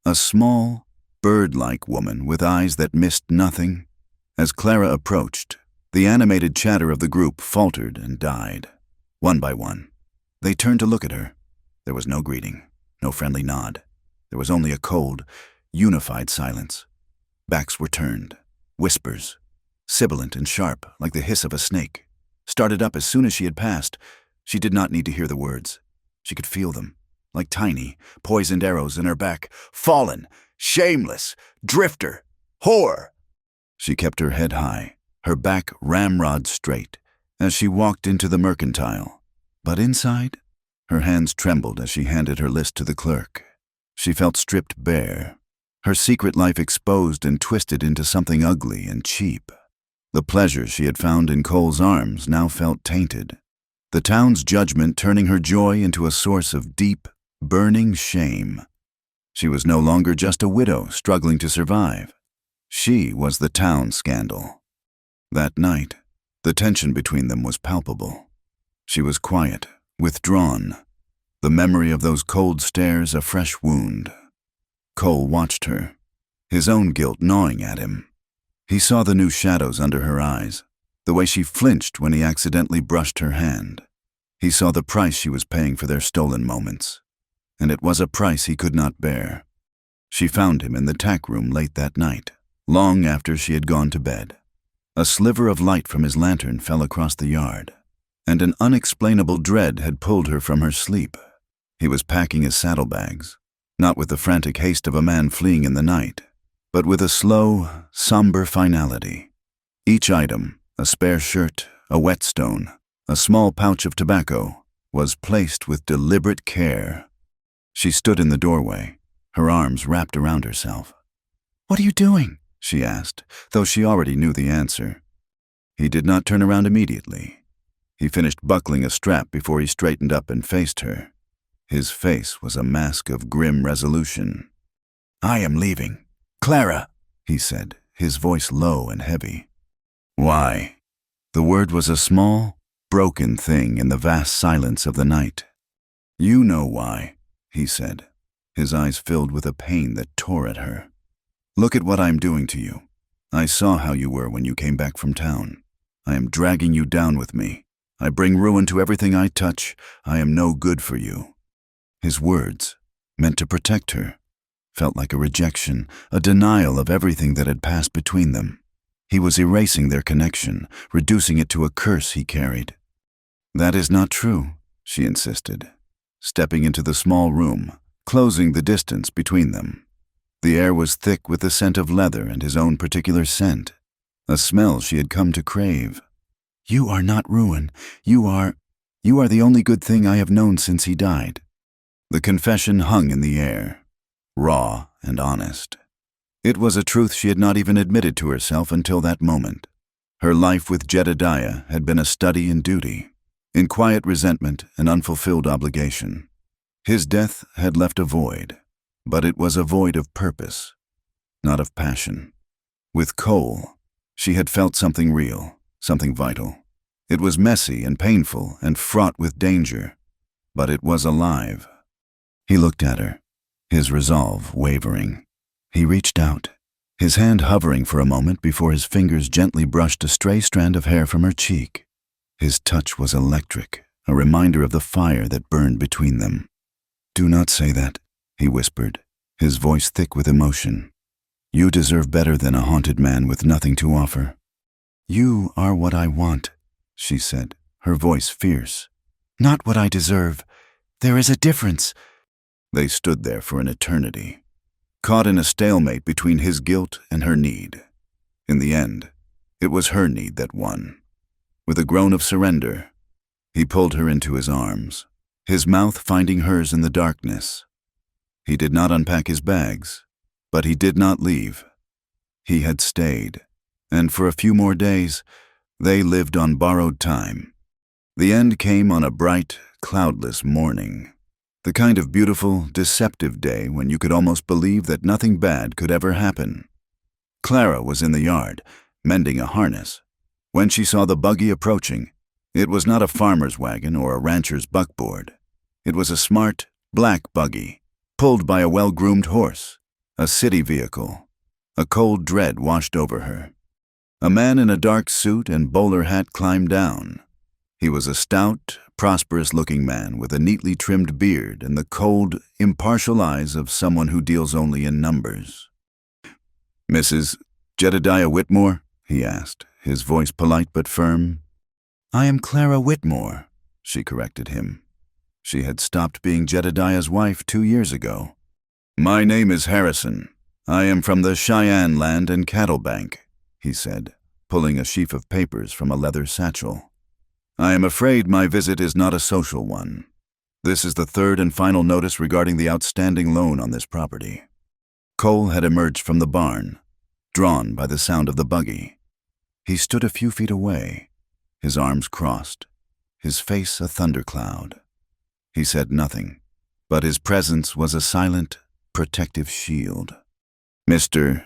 A small, bird-like woman with eyes that missed nothing. As Clara approached, the animated chatter of the group faltered and died. One by one, they turned to look at her. There was no greeting, no friendly nod. There was only a cold, unified silence. Backs were turned. Whispers, sibilant and sharp like the hiss of a snake, started up as soon as she had passed. She did not need to hear the words. She could feel them, like tiny, poisoned arrows in her back. Fallen, shameless, drifter, whore. She kept her head high, her back ramrod straight, as she walked into the mercantile. But inside, her hands trembled as she handed her list to the clerk. She felt stripped bare, her secret life exposed and twisted into something ugly and cheap. The pleasure she had found in Cole's arms now felt tainted, the town's judgment turning her joy into a source of deep, burning shame. She was no longer just a widow struggling to survive. She was the town scandal. That night, the tension between them was palpable. She was quiet, withdrawn, the memory of those cold stares a fresh wound. Cole watched her, his own guilt gnawing at him. He saw the new shadows under her eyes, the way she flinched when he accidentally brushed her hand. He saw the price she was paying for their stolen moments, and it was a price he could not bear. She found him in the tack room late that night, long after she had gone to bed. A sliver of light from his lantern fell across the yard, and an unexplainable dread had pulled her from her sleep. He was packing his saddlebags, not with the frantic haste of a man fleeing in the night, but with a slow, somber finality. Each item, a spare shirt, a whetstone, a small pouch of tobacco, was placed with deliberate care. She stood in the doorway, her arms wrapped around herself. "What are you doing?" she asked, though she already knew the answer. He did not turn around immediately. He finished buckling a strap before he straightened up and faced her. His face was a mask of grim resolution. "I am leaving. Clara," he said, his voice low and heavy. "Why?" The word was a small, broken thing in the vast silence of the night. "You know why," he said, his eyes filled with a pain that tore at her. "Look at what I am doing to you. I saw how you were when you came back from town. I am dragging you down with me. I bring ruin to everything I touch. I am no good for you." His words, meant to protect her, felt like a rejection, a denial of everything that had passed between them. He was erasing their connection, reducing it to a curse he carried. "That is not true," she insisted, stepping into the small room, closing the distance between them. The air was thick with the scent of leather and his own particular scent, a smell she had come to crave. "You are not ruin. You are the only good thing I have known since he died." The confession hung in the air, raw and honest. It was a truth she had not even admitted to herself until that moment. Her life with Jedediah had been a study in duty, in quiet resentment and unfulfilled obligation. His death had left a void, but it was a void of purpose, not of passion. With Cole, she had felt something real, something vital. It was messy and painful and fraught with danger, but it was alive. He looked at her, his resolve wavering. He reached out, his hand hovering for a moment before his fingers gently brushed a stray strand of hair from her cheek. His touch was electric, a reminder of the fire that burned between them. "Do not say that," he whispered, his voice thick with emotion. "You deserve better than a haunted man with nothing to offer." "You are what I want," she said, her voice fierce. "Not what I deserve. There is a difference." They stood there for an eternity, caught in a stalemate between his guilt and her need. In the end, it was her need that won. With a groan of surrender, he pulled her into his arms, his mouth finding hers in the darkness. He did not unpack his bags, but he did not leave. He had stayed, and for a few more days, they lived on borrowed time. The end came on a bright, cloudless morning. The kind of beautiful, deceptive day when you could almost believe that nothing bad could ever happen. Clara was in the yard, mending a harness. When she saw the buggy approaching, it was not a farmer's wagon or a rancher's buckboard. It was a smart, black buggy, pulled by a well-groomed horse, a city vehicle. A cold dread washed over her. A man in a dark suit and bowler hat climbed down. He was a stout, prosperous-looking man with a neatly trimmed beard and the cold, impartial eyes of someone who deals only in numbers. "Mrs. Jedediah Whitmore?" he asked, his voice polite but firm. "I am Clara Whitmore," she corrected him. She had stopped being Jedediah's wife 2 years ago. "My name is Harrison. I am from the Cheyenne Land and Cattle Bank," he said, pulling a sheaf of papers from a leather satchel. "I am afraid my visit is not a social one. This is the third and final notice regarding the outstanding loan on this property." Cole had emerged from the barn, drawn by the sound of the buggy. He stood a few feet away, his arms crossed, his face a thundercloud. He said nothing, but his presence was a silent, protective shield. Mr.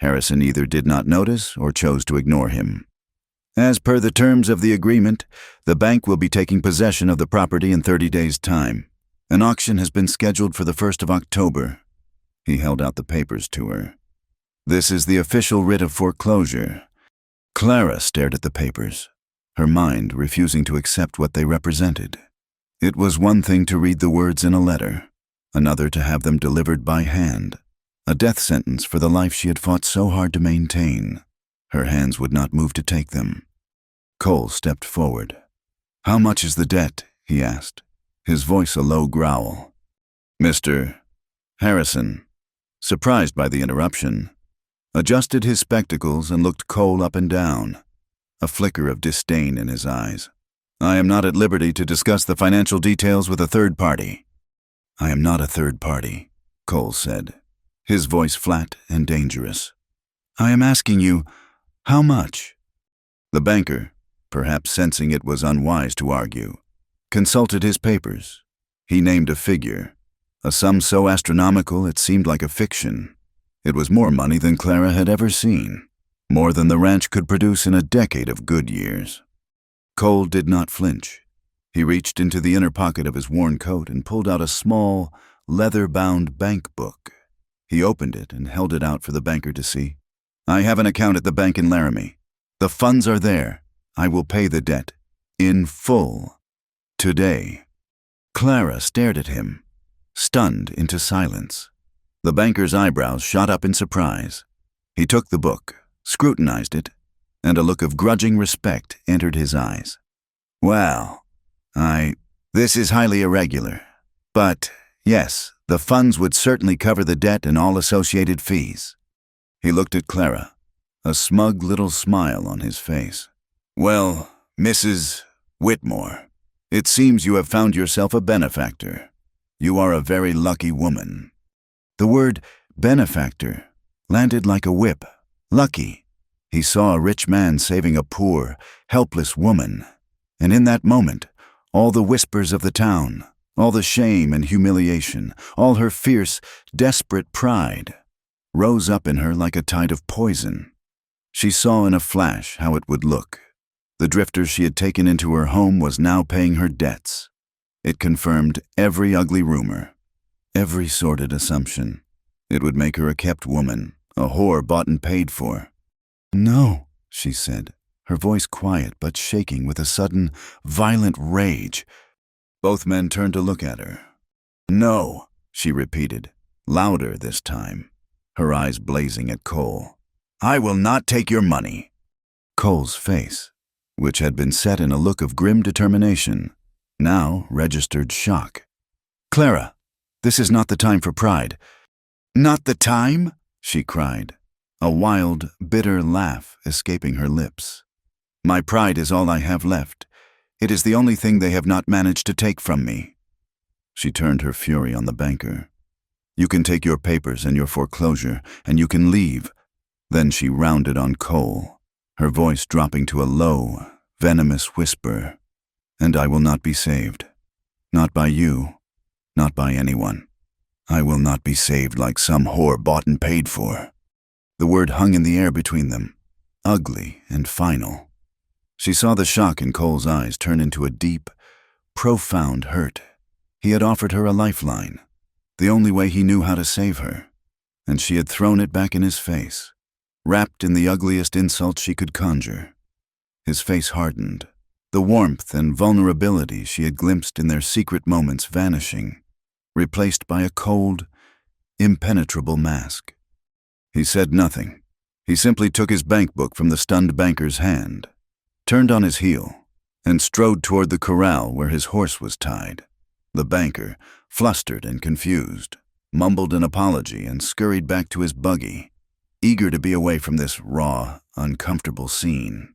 Harrison either did not notice or chose to ignore him. As per the terms of the agreement, the bank will be taking possession of the property in 30 days' time. An auction has been scheduled for the 1st of October. He held out the papers to her. This is the official writ of foreclosure. Clara stared at the papers, her mind refusing to accept what they represented. It was one thing to read the words in a letter, another to have them delivered by hand, a death sentence for the life she had fought so hard to maintain. Her hands would not move to take them. Cole stepped forward. "How much is the debt?" he asked, his voice a low growl. Mr. Harrison, surprised by the interruption, adjusted his spectacles and looked Cole up and down, a flicker of disdain in his eyes. "I am not at liberty to discuss the financial details with a third party." "I am not a third party," Cole said, his voice flat and dangerous. "I am asking you, how much?" The banker, perhaps sensing it was unwise to argue, consulted his papers. He named a figure, a sum so astronomical it seemed like a fiction. It was more money than Clara had ever seen, more than the ranch could produce in a decade of good years. Cole did not flinch. He reached into the inner pocket of his worn coat and pulled out a small, leather-bound bank book. He opened it and held it out for the banker to see. "I have an account at the bank in Laramie. The funds are there. I will pay the debt. In full. Today." Clara stared at him, stunned into silence. The banker's eyebrows shot up in surprise. He took the book, scrutinized it, and a look of grudging respect entered his eyes. "Well, this is highly irregular. But, yes, the funds would certainly cover the debt and all associated fees." He looked at Clara, a smug little smile on his face. "Well, Mrs. Whitmore, it seems you have found yourself a benefactor. You are a very lucky woman." The word benefactor landed like a whip. Lucky. He saw a rich man saving a poor, helpless woman. And in that moment, all the whispers of the town, all the shame and humiliation, all her fierce, desperate pride, rose up in her like a tide of poison. She saw in a flash how it would look. The drifter she had taken into her home was now paying her debts. It confirmed every ugly rumor, every sordid assumption. It would make her a kept woman, a whore bought and paid for. "No," she said, her voice quiet but shaking with a sudden, violent rage. Both men turned to look at her. "No," she repeated, louder this time, her eyes blazing at Cole. "I will not take your money." Cole's face, which had been set in a look of grim determination, now registered shock. "Clara, this is not the time for pride." "Not the time?" she cried, a wild, bitter laugh escaping her lips. "My pride is all I have left. It is the only thing they have not managed to take from me." She turned her fury on the banker. "You can take your papers and your foreclosure, and you can leave." Then she rounded on Cole, her voice dropping to a low, venomous whisper. "And I will not be saved. Not by you. Not by anyone. I will not be saved like some whore bought and paid for." The word hung in the air between them, ugly and final. She saw the shock in Cole's eyes turn into a deep, profound hurt. He had offered her a lifeline, the only way he knew how to save her, and she had thrown it back in his face, wrapped in the ugliest insult she could conjure. His face hardened, the warmth and vulnerability she had glimpsed in their secret moments vanishing, replaced by a cold, impenetrable mask. He said nothing. He simply took his bank book from the stunned banker's hand, turned on his heel, and strode toward the corral where his horse was tied. The banker, flustered and confused, mumbled an apology and scurried back to his buggy, eager to be away from this raw, uncomfortable scene.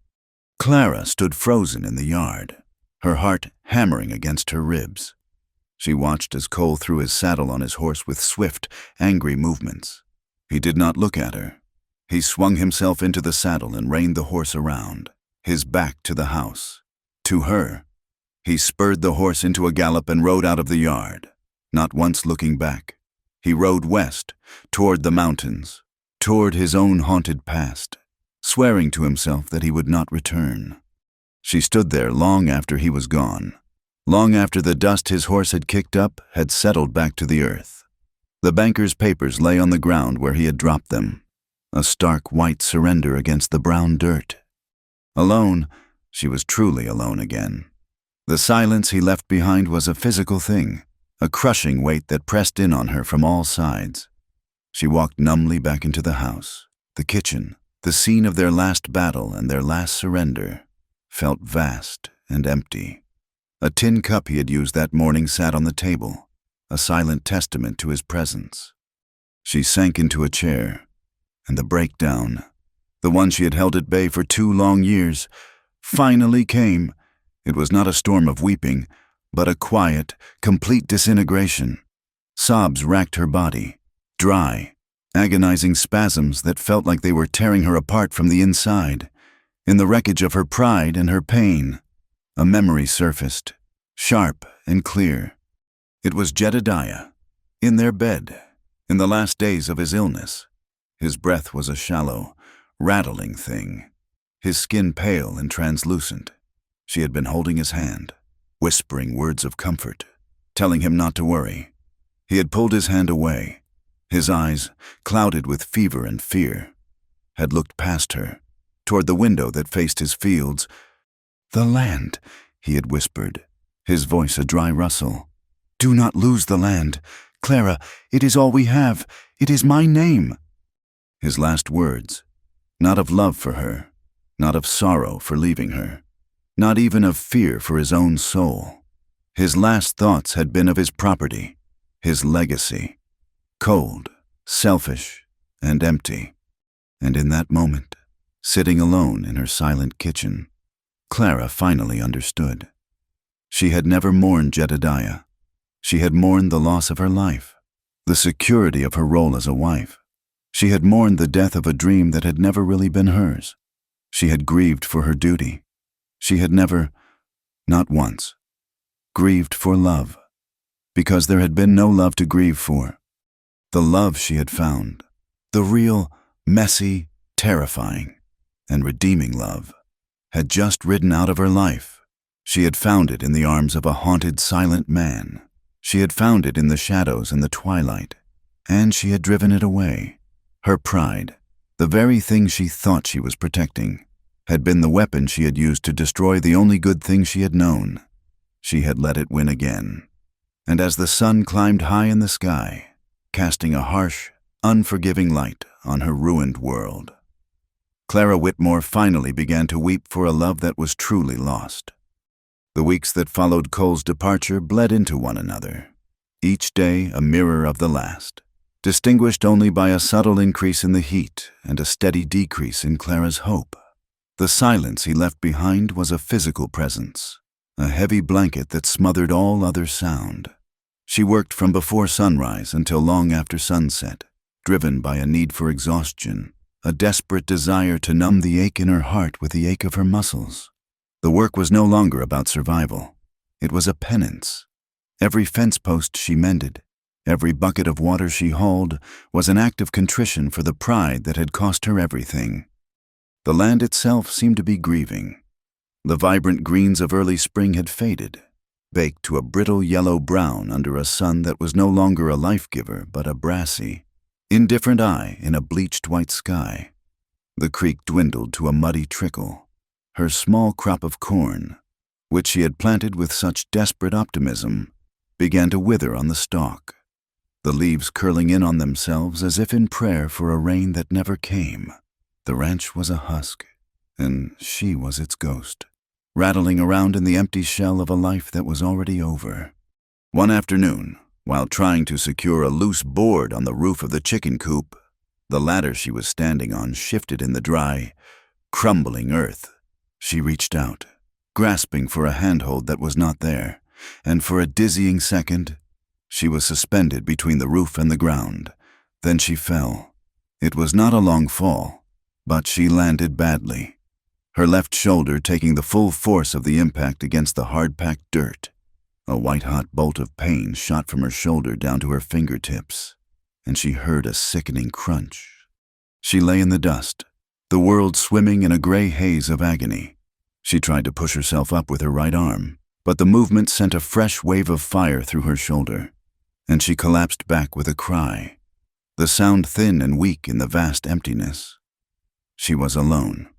Clara stood frozen in the yard, her heart hammering against her ribs. She watched as Cole threw his saddle on his horse with swift, angry movements. He did not look at her. He swung himself into the saddle and reined the horse around, his back to the house, to her. He spurred the horse into a gallop and rode out of the yard, not once looking back. He rode west, toward the mountains, toward his own haunted past, swearing to himself that he would not return. She stood there long after he was gone, long after the dust his horse had kicked up had settled back to the earth. The banker's papers lay on the ground where he had dropped them, a stark white surrender against the brown dirt. Alone, she was truly alone again. The silence he left behind was a physical thing, a crushing weight that pressed in on her from all sides. She walked numbly back into the house. The kitchen, the scene of their last battle and their last surrender, felt vast and empty. A tin cup he had used that morning sat on the table, a silent testament to his presence. She sank into a chair, and the breakdown, the one she had held at bay for 2 long years, finally came. It was not a storm of weeping, but a quiet, complete disintegration. Sobs racked her body, dry, agonizing spasms that felt like they were tearing her apart from the inside. In the wreckage of her pride and her pain, a memory surfaced, sharp and clear. It was Jedediah, in their bed, in the last days of his illness. His breath was a shallow, rattling thing, his skin pale and translucent. She had been holding his hand, whispering words of comfort, telling him not to worry. He had pulled his hand away. His eyes, clouded with fever and fear, had looked past her, toward the window that faced his fields. "The land," he had whispered, his voice a dry rustle. "Do not lose the land. Clara, it is all we have. It is my name." His last words, not of love for her, not of sorrow for leaving her, not even of fear for his own soul. His last thoughts had been of his property, his legacy, cold, selfish, and empty. And in that moment, sitting alone in her silent kitchen, Clara finally understood. She had never mourned Jedediah. She had mourned the loss of her life, the security of her role as a wife. She had mourned the death of a dream that had never really been hers. She had grieved for her duty. She had never, not once, grieved for love, because there had been no love to grieve for. The love she had found, the real, messy, terrifying, and redeeming love, had just ridden out of her life. She had found it in the arms of a haunted, silent man. She had found it in the shadows and the twilight, and she had driven it away. Her pride, the very thing she thought she was protecting, had been the weapon she had used to destroy the only good thing she had known. She had let it win again. And as the sun climbed high in the sky, casting a harsh, unforgiving light on her ruined world, Clara Whitmore finally began to weep for a love that was truly lost. The weeks that followed Cole's departure bled into one another, each day a mirror of the last, distinguished only by a subtle increase in the heat and a steady decrease in Clara's hope. The silence he left behind was a physical presence, a heavy blanket that smothered all other sound. She worked from before sunrise until long after sunset, driven by a need for exhaustion, a desperate desire to numb the ache in her heart with the ache of her muscles. The work was no longer about survival. It was a penance. Every fence post she mended, every bucket of water she hauled, was an act of contrition for the pride that had cost her everything. The land itself seemed to be grieving. The vibrant greens of early spring had faded, baked to a brittle yellow-brown under a sun that was no longer a life-giver but a brassy, indifferent eye in a bleached white sky. The creek dwindled to a muddy trickle. Her small crop of corn, which she had planted with such desperate optimism, began to wither on the stalk, the leaves curling in on themselves as if in prayer for a rain that never came. The ranch was a husk, and she was its ghost, rattling around in the empty shell of a life that was already over. One afternoon, while trying to secure a loose board on the roof of the chicken coop, the ladder she was standing on shifted in the dry, crumbling earth. She reached out, grasping for a handhold that was not there, and for a dizzying second, she was suspended between the roof and the ground. Then she fell. It was not a long fall. But she landed badly, her left shoulder taking the full force of the impact against the hard-packed dirt. A white-hot bolt of pain shot from her shoulder down to her fingertips, and she heard a sickening crunch. She lay in the dust, the world swimming in a gray haze of agony. She tried to push herself up with her right arm, but the movement sent a fresh wave of fire through her shoulder, and she collapsed back with a cry, the sound thin and weak in the vast emptiness. She was alone,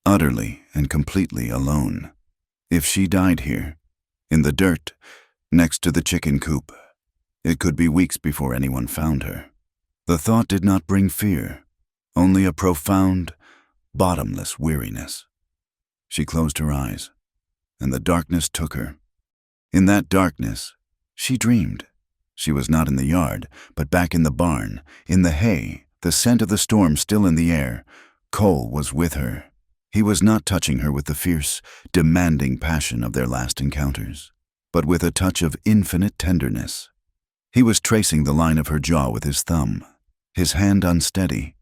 utterly and completely alone. If she died here, in the dirt, next to the chicken coop, it could be weeks before anyone found her. The thought did not bring fear, only a profound, bottomless weariness. She closed her eyes, and the darkness took her. In that darkness, she dreamed. She was not in the yard, but back in the barn, in the hay, the scent of the storm still in the air. Cole was with her. He was not touching her with the fierce, demanding passion of their last encounters, but with a touch of infinite tenderness. He was tracing the line of her jaw with his thumb, his hand unsteady.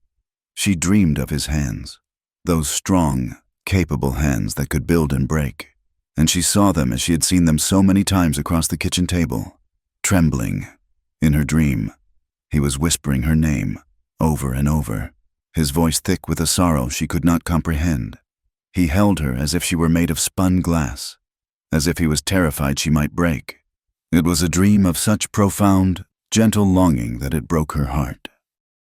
She dreamed of his hands, those strong, capable hands that could build and break, and she saw them as she had seen them so many times across the kitchen table, trembling. In her dream, he was whispering her name, over and over, his voice thick with a sorrow she could not comprehend. He held her as if she were made of spun glass, as if he was terrified she might break. It was a dream of such profound, gentle longing that it broke her heart.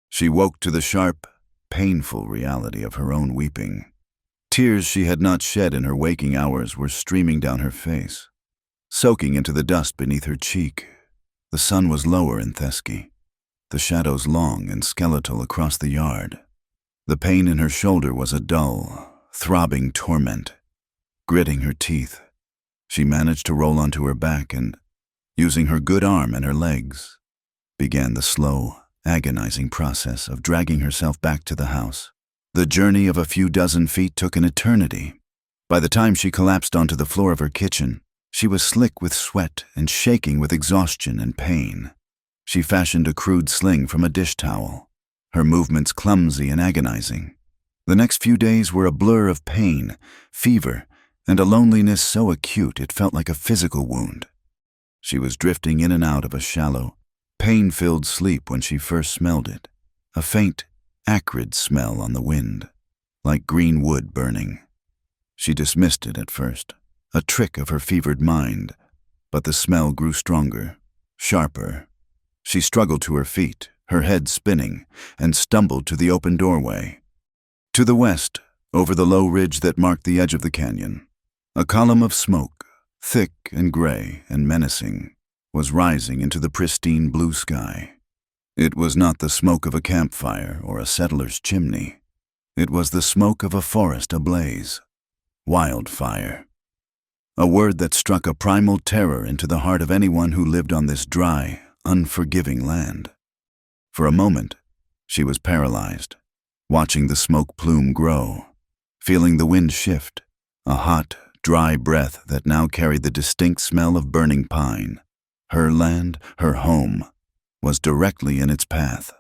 She woke to the sharp, painful reality of her own weeping. Tears she had not shed in her waking hours were streaming down her face, soaking into the dust beneath her cheek. The sun was lower in Thesky, the shadows long and skeletal across the yard. The pain in her shoulder was a dull, throbbing torment. Gritting her teeth, she managed to roll onto her back and, using her good arm and her legs, began the slow, agonizing process of dragging herself back to the house. The journey of a few dozen feet took an eternity. By the time she collapsed onto the floor of her kitchen, she was slick with sweat and shaking with exhaustion and pain. She fashioned a crude sling from a dish towel, her movements clumsy and agonizing. The next few days were a blur of pain, fever, and a loneliness so acute it felt like a physical wound. She was drifting in and out of a shallow, pain-filled sleep when she first smelled it, a faint, acrid smell on the wind, like green wood burning. She dismissed it at first, a trick of her fevered mind, but the smell grew stronger, sharper. She struggled to her feet, her head spinning, and stumbled to the open doorway. To the west, over the low ridge that marked the edge of the canyon, a column of smoke, thick and gray and menacing, was rising into the pristine blue sky. It was not the smoke of a campfire or a settler's chimney. It was the smoke of a forest ablaze. Wildfire. A word that struck a primal terror into the heart of anyone who lived on this dry, unforgiving land. For a moment, she was paralyzed, watching the smoke plume grow, feeling the wind shift, a hot, dry breath that now carried the distinct smell of burning pine. Her land, her home, was directly in its path.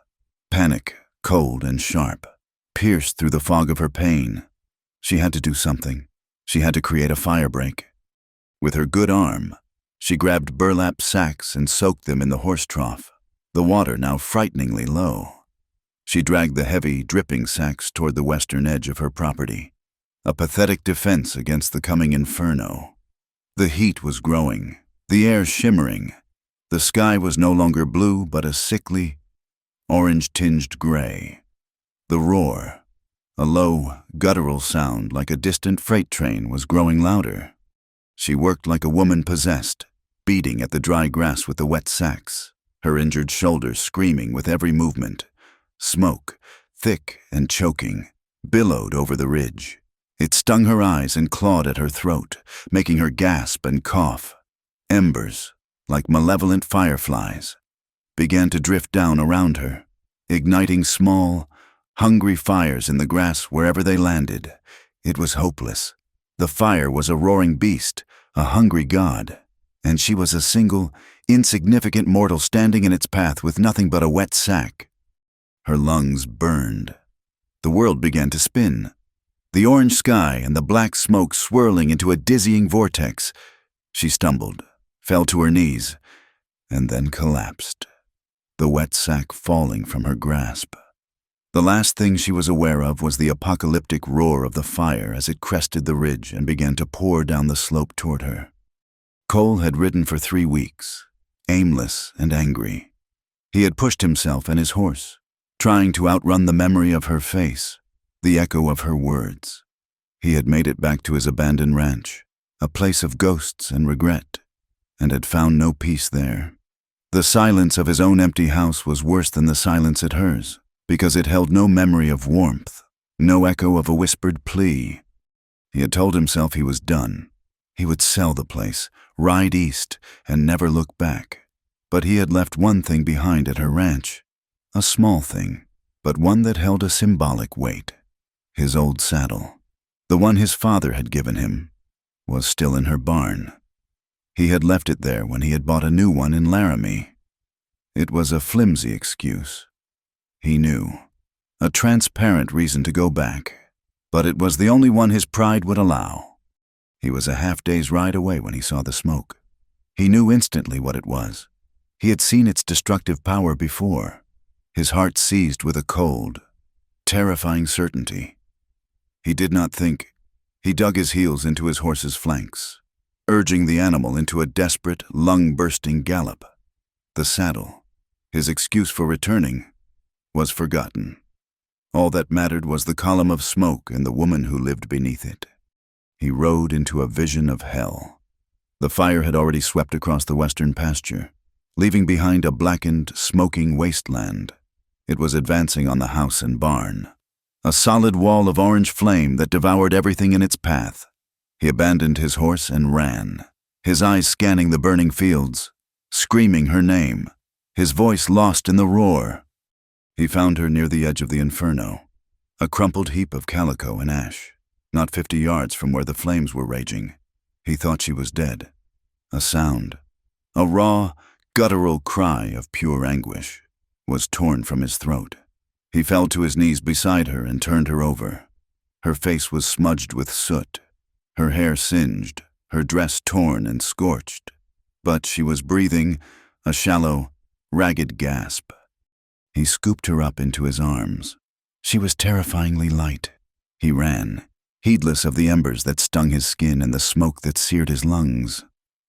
Panic, cold and sharp, pierced through the fog of her pain. She had to do something. She had to create a firebreak. With her good arm, she grabbed burlap sacks and soaked them in the horse trough, the water now frighteningly low. She dragged the heavy, dripping sacks toward the western edge of her property, a pathetic defense against the coming inferno. The heat was growing, the air shimmering. The sky was no longer blue, but a sickly, orange-tinged gray. The roar, a low, guttural sound like a distant freight train, was growing louder. She worked like a woman possessed, beating at the dry grass with the wet sacks, her injured shoulders screaming with every movement. Smoke, thick and choking, billowed over the ridge. It stung her eyes and clawed at her throat, making her gasp and cough. Embers, like malevolent fireflies, began to drift down around her, igniting small, hungry fires in the grass wherever they landed. It was hopeless. The fire was a roaring beast, a hungry god, and she was a single, insignificant mortal standing in its path with nothing but a wet sack. Her lungs burned. The world began to spin. The orange sky and the black smoke swirling into a dizzying vortex. She stumbled, fell to her knees, and then collapsed, the wet sack falling from her grasp. The last thing she was aware of was the apocalyptic roar of the fire as it crested the ridge and began to pour down the slope toward her. Cole had ridden for 3 weeks, aimless and angry. He had pushed himself and his horse, trying to outrun the memory of her face, the echo of her words. He had made it back to his abandoned ranch, a place of ghosts and regret, and had found no peace there. The silence of his own empty house was worse than the silence at hers, because it held no memory of warmth, no echo of a whispered plea. He had told himself he was done. He would sell the place, ride east, and never look back. But he had left one thing behind at her ranch, a small thing, but one that held a symbolic weight. His old saddle, the one his father had given him, was still in her barn. He had left it there when he had bought a new one in Laramie. It was a flimsy excuse. He knew, a transparent reason to go back, but it was the only one his pride would allow. He was a half-day's ride away when he saw the smoke. He knew instantly what it was. He had seen its destructive power before. His heart seized with a cold, terrifying certainty. He did not think. He dug his heels into his horse's flanks, urging the animal into a desperate, lung-bursting gallop. The saddle, his excuse for returning, was forgotten. All that mattered was the column of smoke and the woman who lived beneath it. He rode into a vision of hell. The fire had already swept across the western pasture, leaving behind a blackened, smoking wasteland. It was advancing on the house and barn, a solid wall of orange flame that devoured everything in its path. He abandoned his horse and ran, his eyes scanning the burning fields, screaming her name, his voice lost in the roar. He found her near the edge of the inferno, a crumpled heap of calico and ash, not 50 yards from where the flames were raging. He thought she was dead. A sound, a raw, guttural cry of pure anguish, was torn from his throat. He fell to his knees beside her and turned her over. Her face was smudged with soot, her hair singed, her dress torn and scorched. But she was breathing, a shallow, ragged gasp. He scooped her up into his arms. She was terrifyingly light. He ran, heedless of the embers that stung his skin and the smoke that seared his lungs.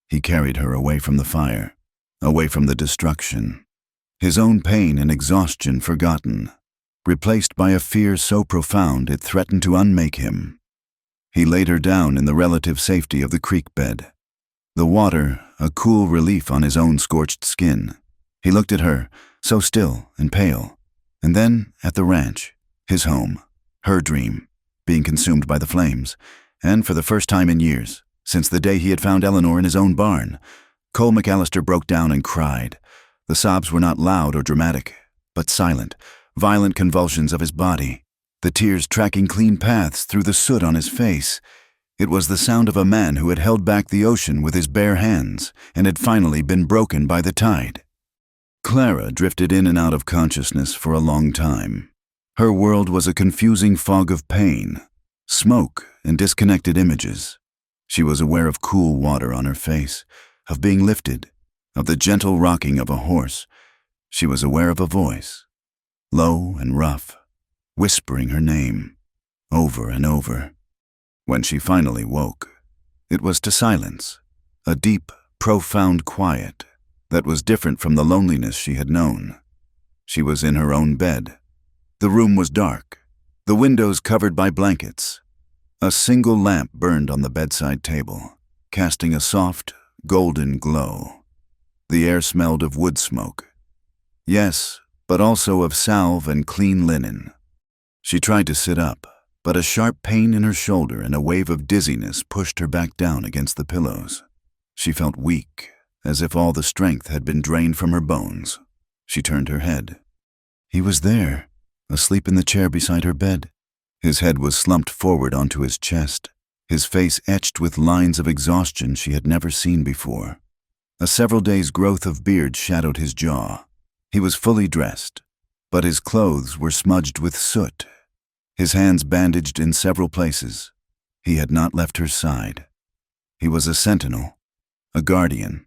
He carried her away from the fire, away from the destruction. His own pain and exhaustion forgotten, replaced by a fear so profound it threatened to unmake him. He laid her down in the relative safety of the creek bed. The water, a cool relief on his own scorched skin. He looked at her, so still and pale, and then at the ranch, his home, her dream, being consumed by the flames, and for the first time in years, since the day he had found Eleanor in his own barn, Cole McAllister broke down and cried. The sobs were not loud or dramatic, but silent, violent convulsions of his body, the tears tracking clean paths through the soot on his face. It was the sound of a man who had held back the ocean with his bare hands and had finally been broken by the tide. Clara drifted in and out of consciousness for a long time. Her world was a confusing fog of pain, smoke, and disconnected images. She was aware of cool water on her face, of being lifted, of the gentle rocking of a horse. She was aware of a voice, low and rough, whispering her name, over and over. When she finally woke, it was to silence, a deep, profound quiet that was different from the loneliness she had known. She was in her own bed. The room was dark, the windows covered by blankets. A single lamp burned on the bedside table, casting a soft, golden glow. The air smelled of wood smoke. Yes, but also of salve and clean linen. She tried to sit up, but a sharp pain in her shoulder and a wave of dizziness pushed her back down against the pillows. She felt weak, as if all the strength had been drained from her bones. She turned her head. He was there, asleep in the chair beside her bed. His head was slumped forward onto his chest, his face etched with lines of exhaustion she had never seen before. A several days' growth of beard shadowed his jaw. He was fully dressed, but his clothes were smudged with soot. his hands bandaged in several places. He had not left her side. He was a sentinel, a guardian,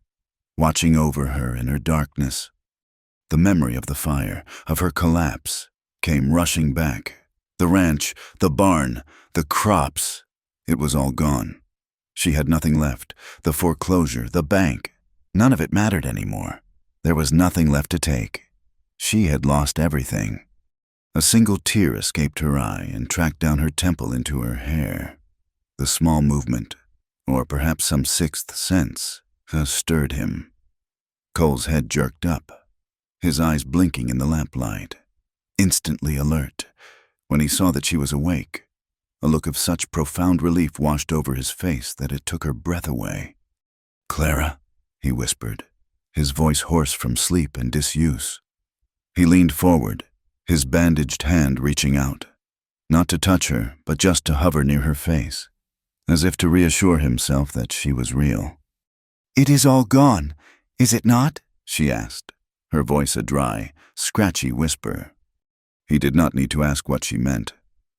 watching over her in her darkness. The memory of the fire, of her collapse, came rushing back. The ranch, the barn, the crops, it was all gone. She had nothing left. The foreclosure, the bank, none of it mattered anymore. There was nothing left to take. She had lost everything. A single tear escaped her eye and tracked down her temple into her hair. The small movement, or perhaps some sixth sense, stirred him. Cole's head jerked up, his eyes blinking in the lamplight. Instantly alert, when he saw that she was awake, a look of such profound relief washed over his face that it took her breath away. "Clara," he whispered, his voice hoarse from sleep and disuse. He leaned forward, his bandaged hand reaching out, not to touch her, but just to hover near her face, as if to reassure himself that she was real. "It is all gone, is it not?" she asked, her voice a dry, scratchy whisper. He did not need to ask what she meant.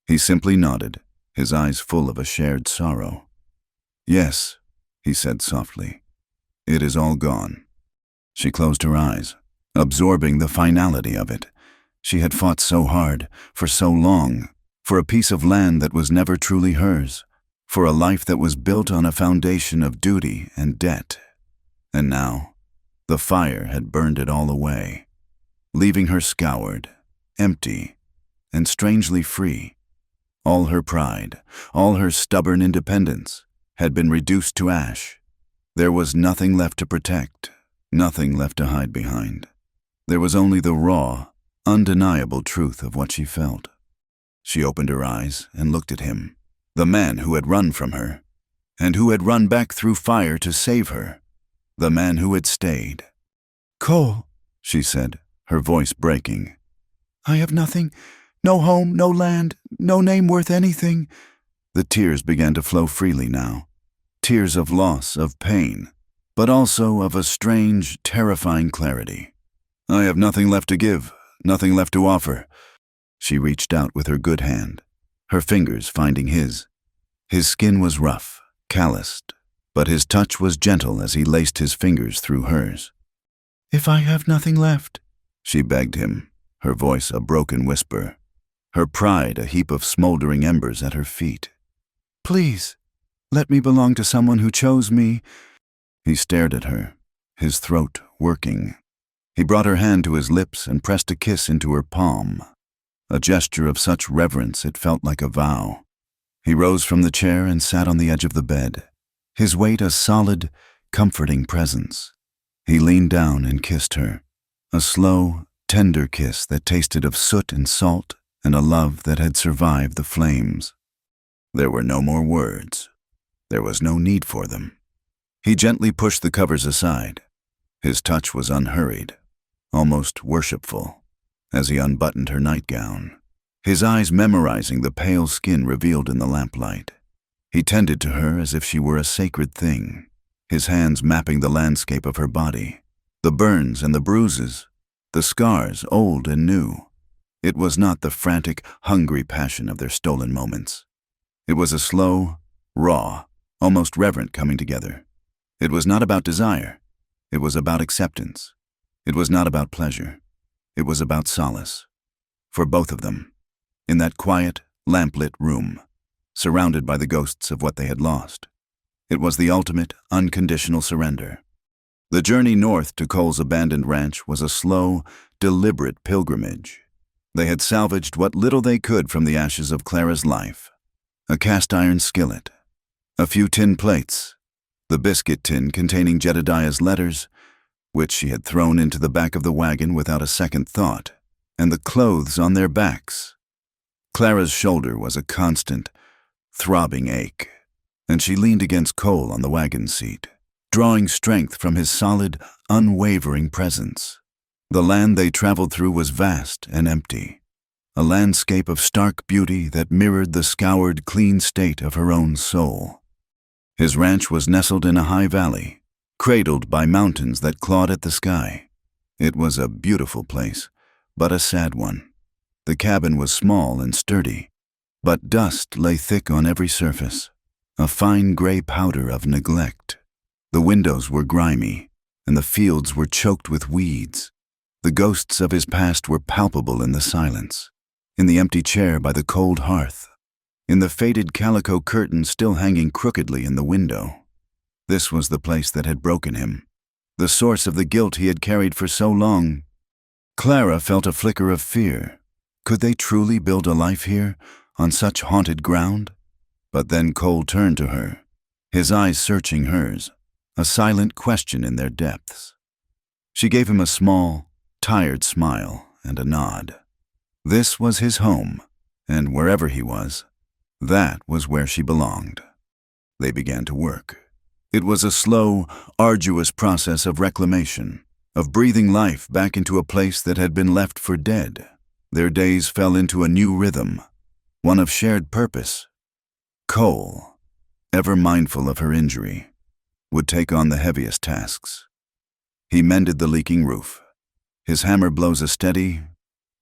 He simply nodded, his eyes full of a shared sorrow. "Yes," he said softly, "it is all gone." She closed her eyes, absorbing the finality of it. She had fought so hard, for so long, for a piece of land that was never truly hers, for a life that was built on a foundation of duty and debt. And now, the fire had burned it all away, leaving her scoured, empty, and strangely free. All her pride, all her stubborn independence, had been reduced to ash. There was nothing left to protect, nothing left to hide behind. There was only the raw, undeniable truth of what she felt. She opened her eyes and looked at him, the man who had run from her, and who had run back through fire to save her, the man who had stayed. "Cole," she said, her voice breaking. "I have nothing, no home, no land, no name worth anything." The tears began to flow freely now, tears of loss, of pain, but also of a strange, terrifying clarity. "I have nothing left to give, nothing left to offer." She reached out with her good hand, her fingers finding his. His skin was rough, calloused, but his touch was gentle as he laced his fingers through hers. "If I have nothing left," she begged him, her voice a broken whisper, her pride a heap of smoldering embers at her feet. "Please, let me belong to someone who chose me." He stared at her, his throat working. He brought her hand to his lips and pressed a kiss into her palm, a gesture of such reverence it felt like a vow. He rose from the chair and sat on the edge of the bed, his weight a solid, comforting presence. He leaned down and kissed her, a slow, tender kiss that tasted of soot and salt and a love that had survived the flames. There were no more words. There was no need for them. He gently pushed the covers aside. His touch was unhurried, almost worshipful, as he unbuttoned her nightgown, his eyes memorizing the pale skin revealed in the lamplight. He tended to her as if she were a sacred thing, his hands mapping the landscape of her body, the burns and the bruises, the scars old and new. It was not the frantic, hungry passion of their stolen moments. It was a slow, raw, almost reverent coming together. It was not about desire. It was about acceptance. It was not about pleasure. It was about solace. For both of them, in that quiet, lamplit room, surrounded by the ghosts of what they had lost. It was the ultimate, unconditional surrender. The journey north to Cole's abandoned ranch was a slow, deliberate pilgrimage. They had salvaged what little they could from the ashes of Clara's life. A cast-iron skillet, a few tin plates, the biscuit tin containing Jedediah's letters, which she had thrown into the back of the wagon without a second thought, and the clothes on their backs. Clara's shoulder was a constant, throbbing ache, and she leaned against Cole on the wagon seat, drawing strength from his solid, unwavering presence. The land they traveled through was vast and empty, a landscape of stark beauty that mirrored the scoured, clean state of her own soul. His ranch was nestled in a high valley, cradled by mountains that clawed at the sky. It was a beautiful place, but a sad one. The cabin was small and sturdy, But dust lay thick on every surface, a fine gray powder of neglect. The windows were grimy, and the fields were choked with weeds. The ghosts of his past were palpable in the silence, in the empty chair by the cold hearth, in the faded calico curtain still hanging crookedly in the window. This was the place that had broken him, the source of the guilt he had carried for so long. Clara felt a flicker of fear. Could they truly build a life here, on such haunted ground? But then Cole turned to her, his eyes searching hers, a silent question in their depths. She gave him a small, tired smile and a nod. This was his home, and wherever he was, that was where she belonged. They began to work. It was a slow, arduous process of reclamation, of breathing life back into a place that had been left for dead. Their days fell into a new rhythm, one of shared purpose. Cole, ever mindful of her injury, would take on the heaviest tasks. He mended the leaking roof. His hammer blows a steady,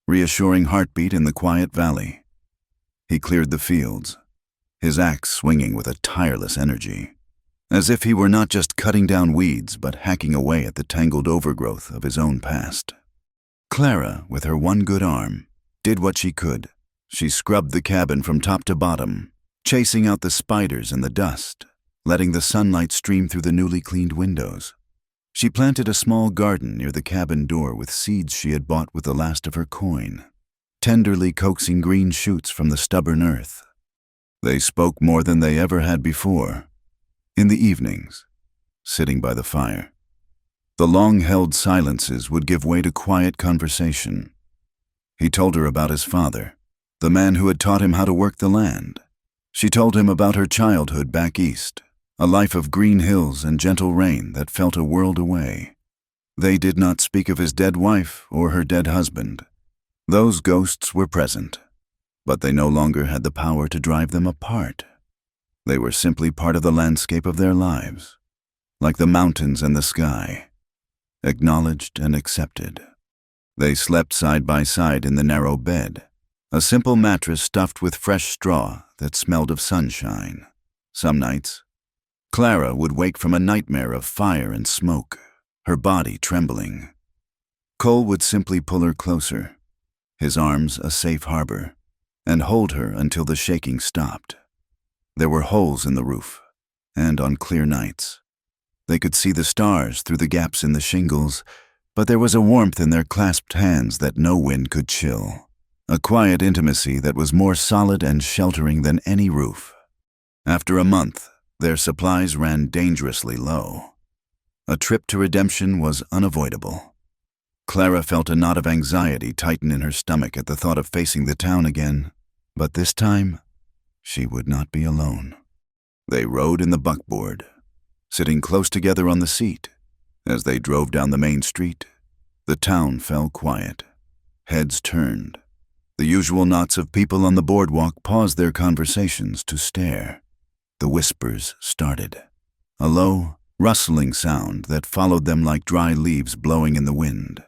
reassuring heartbeat in the quiet valley. He cleared the fields, his axe swinging with a tireless energy, as if he were not just cutting down weeds but hacking away at the tangled overgrowth of his own past. Clara, with her one good arm, did what she could. She scrubbed the cabin from top to bottom, chasing out the spiders and the dust, letting the sunlight stream through the newly cleaned windows. She planted a small garden near the cabin door with seeds she had bought with the last of her coin, tenderly coaxing green shoots from the stubborn earth. They spoke more than they ever had before. In the evenings, sitting by the fire, the long-held silences would give way to quiet conversation. He told her about his father, the man who had taught him how to work the land. She told him about her childhood back east, a life of green hills and gentle rain that felt a world away. They did not speak of his dead wife or her dead husband. Those ghosts were present, but they no longer had the power to drive them apart. They were simply part of the landscape of their lives, like the mountains and the sky, acknowledged and accepted. They slept side by side in the narrow bed, a simple mattress stuffed with fresh straw that smelled of sunshine. Some nights, Clara would wake from a nightmare of fire and smoke, her body trembling. Cole would simply pull her closer, his arms a safe harbor, and hold her until the shaking stopped. There were holes in the roof, and on clear nights, they could see the stars through the gaps in the shingles, but there was a warmth in their clasped hands that no wind could chill, a quiet intimacy that was more solid and sheltering than any roof. After a month, their supplies ran dangerously low. A trip to redemption was unavoidable. Clara felt a knot of anxiety tighten in her stomach at the thought of facing the town again, but this time, she would not be alone. They rode in the buckboard, sitting close together on the seat. As they drove down the main street, the town fell quiet. Heads turned. The usual knots of people on the boardwalk paused their conversations to stare. The whispers started, a low, rustling sound that followed them like dry leaves blowing in the wind.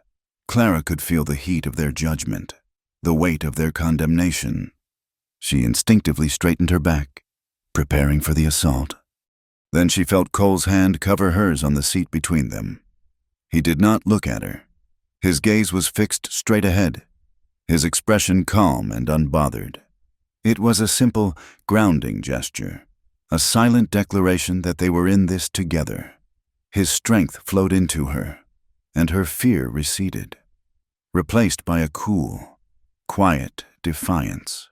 Clara could feel the heat of their judgment, the weight of their condemnation. She instinctively straightened her back, preparing for the assault. Then she felt Cole's hand cover hers on the seat between them. He did not look at her. His gaze was fixed straight ahead, his expression calm and unbothered. It was a simple, grounding gesture, a silent declaration that they were in this together. His strength flowed into her, and her fear receded, replaced by a cool, quiet defiance.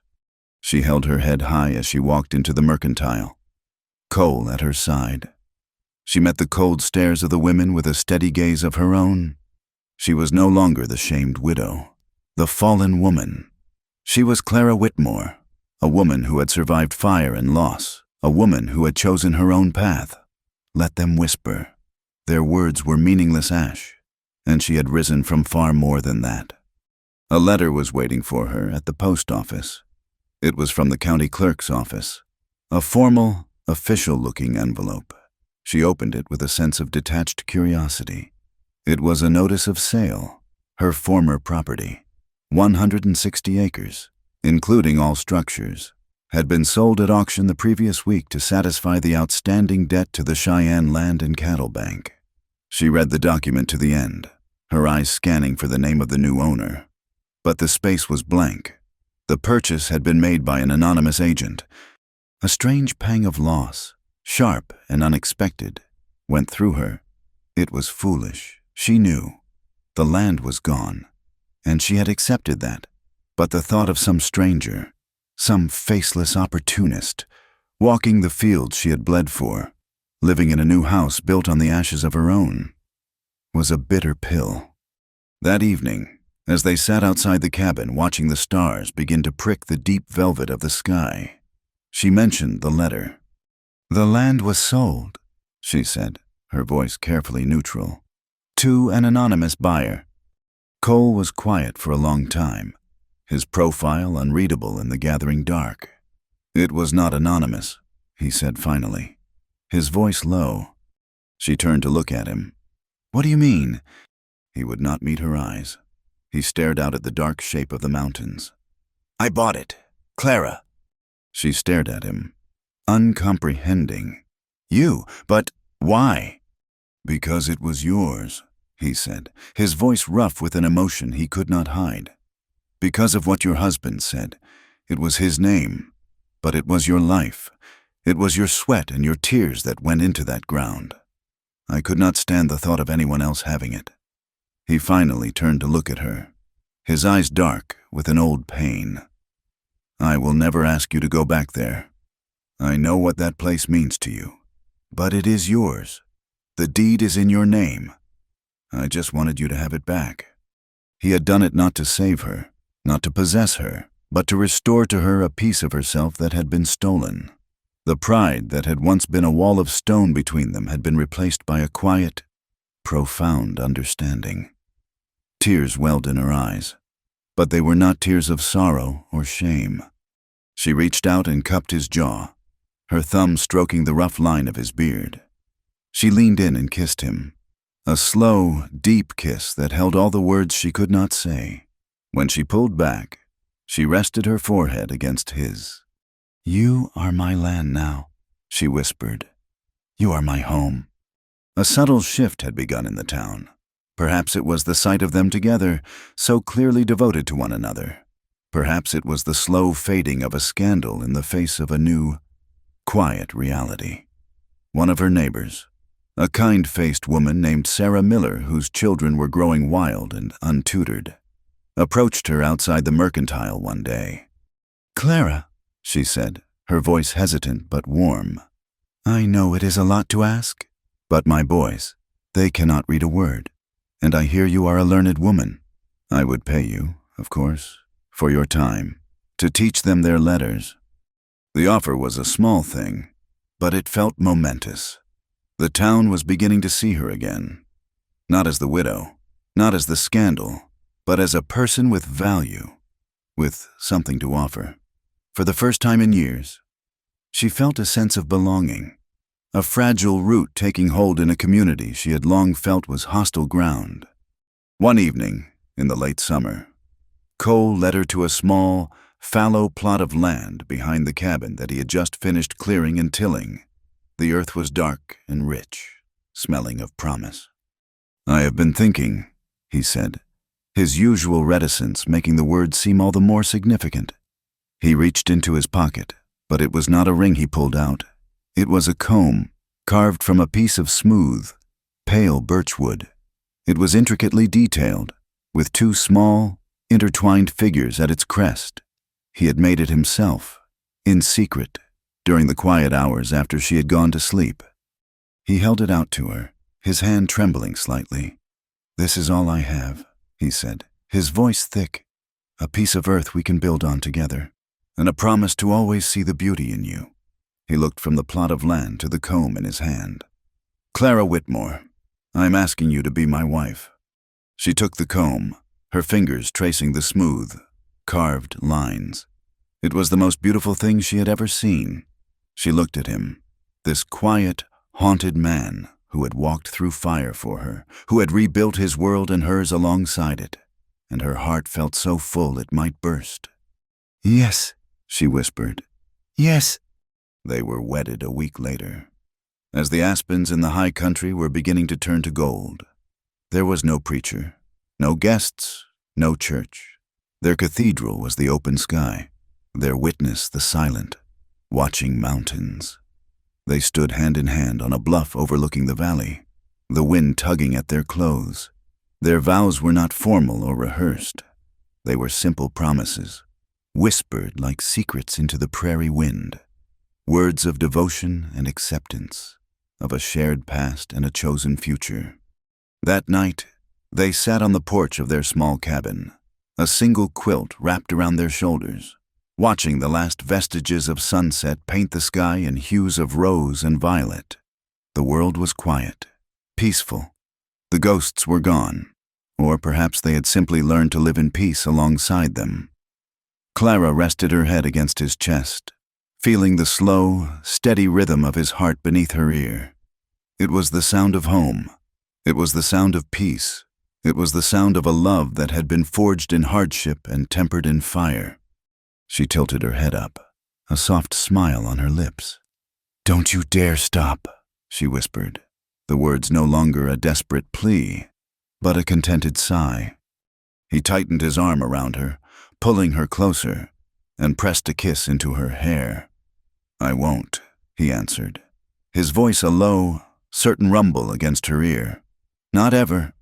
She held her head high as she walked into the mercantile, Cole at her side. She met the cold stares of the women with a steady gaze of her own. She was no longer the shamed widow, the fallen woman. She was Clara Whitmore, a woman who had survived fire and loss, a woman who had chosen her own path. Let them whisper. Their words were meaningless ash, and she had risen from far more than that. A letter was waiting for her at the post office. It was from the county clerk's office, a formal, official-looking envelope. She opened it with a sense of detached curiosity. It was a notice of sale, her former property, 160 acres, including all structures. had been sold at auction the previous week to satisfy the outstanding debt to the Cheyenne Land and Cattle Bank. She read the document to the end, her eyes scanning for the name of the new owner. But the space was blank. The purchase had been made by an anonymous agent. A strange pang of loss, sharp and unexpected, went through her. It was foolish, she knew. The land was gone, and she had accepted that. But the thought of some stranger, some faceless opportunist, walking the fields she had bled for, living in a new house built on the ashes of her own, was a bitter pill. That evening, as they sat outside the cabin watching the stars begin to prick the deep velvet of the sky, she mentioned the letter. "The land was sold," she said, her voice carefully neutral, "to an anonymous buyer." Cole was quiet for a long time, his profile unreadable in the gathering dark. "It was not anonymous," he said finally, his voice low. She turned to look at him. "What do you mean?" He would not meet her eyes. He stared out at the dark shape of the mountains. "I bought it. Clara." She stared at him, uncomprehending. "You? But why?" "Because it was yours," he said, his voice rough with an emotion he could not hide. "Because of what your husband said. It was his name, but it was your life. It was your sweat and your tears that went into that ground. I could not stand the thought of anyone else having it." He finally turned to look at her, his eyes dark with an old pain. "I will never ask you to go back there. I know what that place means to you, but it is yours. The deed is in your name. I just wanted you to have it back." He had done it not to save her, not to possess her, but to restore to her a piece of herself that had been stolen. The pride that had once been a wall of stone between them had been replaced by a quiet, profound understanding. Tears welled in her eyes, but they were not tears of sorrow or shame. She reached out and cupped his jaw, her thumb stroking the rough line of his beard. She leaned in and kissed him, a slow, deep kiss that held all the words she could not say. When she pulled back, she rested her forehead against his. "You are my land now," she whispered. "You are my home." A subtle shift had begun in the town. Perhaps it was the sight of them together, so clearly devoted to one another. Perhaps it was the slow fading of a scandal in the face of a new, quiet reality. One of her neighbors, a kind-faced woman named Sarah Miller, whose children were growing wild and untutored, approached her outside the mercantile one day. "Clara," she said, her voice hesitant but warm, "I know it is a lot to ask, but my boys, they cannot read a word. And I hear you are a learned woman. I would pay you, of course, for your time, to teach them their letters." The offer was a small thing, but it felt momentous. The town was beginning to see her again, not as the widow, not as the scandal, but as a person with value, with something to offer. For the first time in years, she felt a sense of belonging, a fragile root taking hold in a community she had long felt was hostile ground. One evening, in the late summer, Cole led her to a small, fallow plot of land behind the cabin that he had just finished clearing and tilling. The earth was dark and rich, smelling of promise. "I have been thinking," he said, his usual reticence making the words seem all the more significant. He reached into his pocket, but it was not a ring he pulled out. It was a comb, carved from a piece of smooth, pale birchwood. It was intricately detailed, with two small, intertwined figures at its crest. He had made it himself, in secret, during the quiet hours after she had gone to sleep. He held it out to her, his hand trembling slightly. "This is all I have," he said, his voice thick. "A piece of earth we can build on together, and a promise to always see the beauty in you." He looked from the plot of land to the comb in his hand. "Clara Whitmore, I am asking you to be my wife." She took the comb, her fingers tracing the smooth, carved lines. It was the most beautiful thing she had ever seen. She looked at him, this quiet, haunted man who had walked through fire for her, who had rebuilt his world and hers alongside it, and her heart felt so full it might burst. "Yes," she whispered, Yes. They were wedded a week later. As the aspens in the high country were beginning to turn to gold, there was no preacher, no guests, no church. Their cathedral was the open sky, their witness the silent, watching mountains. They stood hand in hand on a bluff overlooking the valley, the wind tugging at their clothes. Their vows were not formal or rehearsed. They were simple promises, whispered like secrets into the prairie wind, words of devotion and acceptance, of a shared past and a chosen future. That night, they sat on the porch of their small cabin, a single quilt wrapped around their shoulders, watching the last vestiges of sunset paint the sky in hues of rose and violet. The world was quiet, peaceful. The ghosts were gone, or perhaps they had simply learned to live in peace alongside them. Clara rested her head against his chest, feeling the slow, steady rhythm of his heart beneath her ear. It was the sound of home. It was the sound of peace. It was the sound of a love that had been forged in hardship and tempered in fire. She tilted her head up, a soft smile on her lips. "Don't you dare stop," she whispered, the words no longer a desperate plea, but a contented sigh. He tightened his arm around her, pulling her closer, and pressed a kiss into her hair. "I won't," he answered, his voice a low, certain rumble against her ear. "Not ever."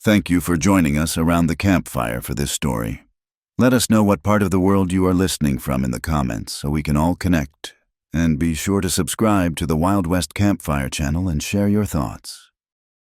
Thank you for joining us around the campfire for this story. Let us know what part of the world you are listening from in the comments so we can all connect. And be sure to subscribe to the Wild West Campfire channel and share your thoughts.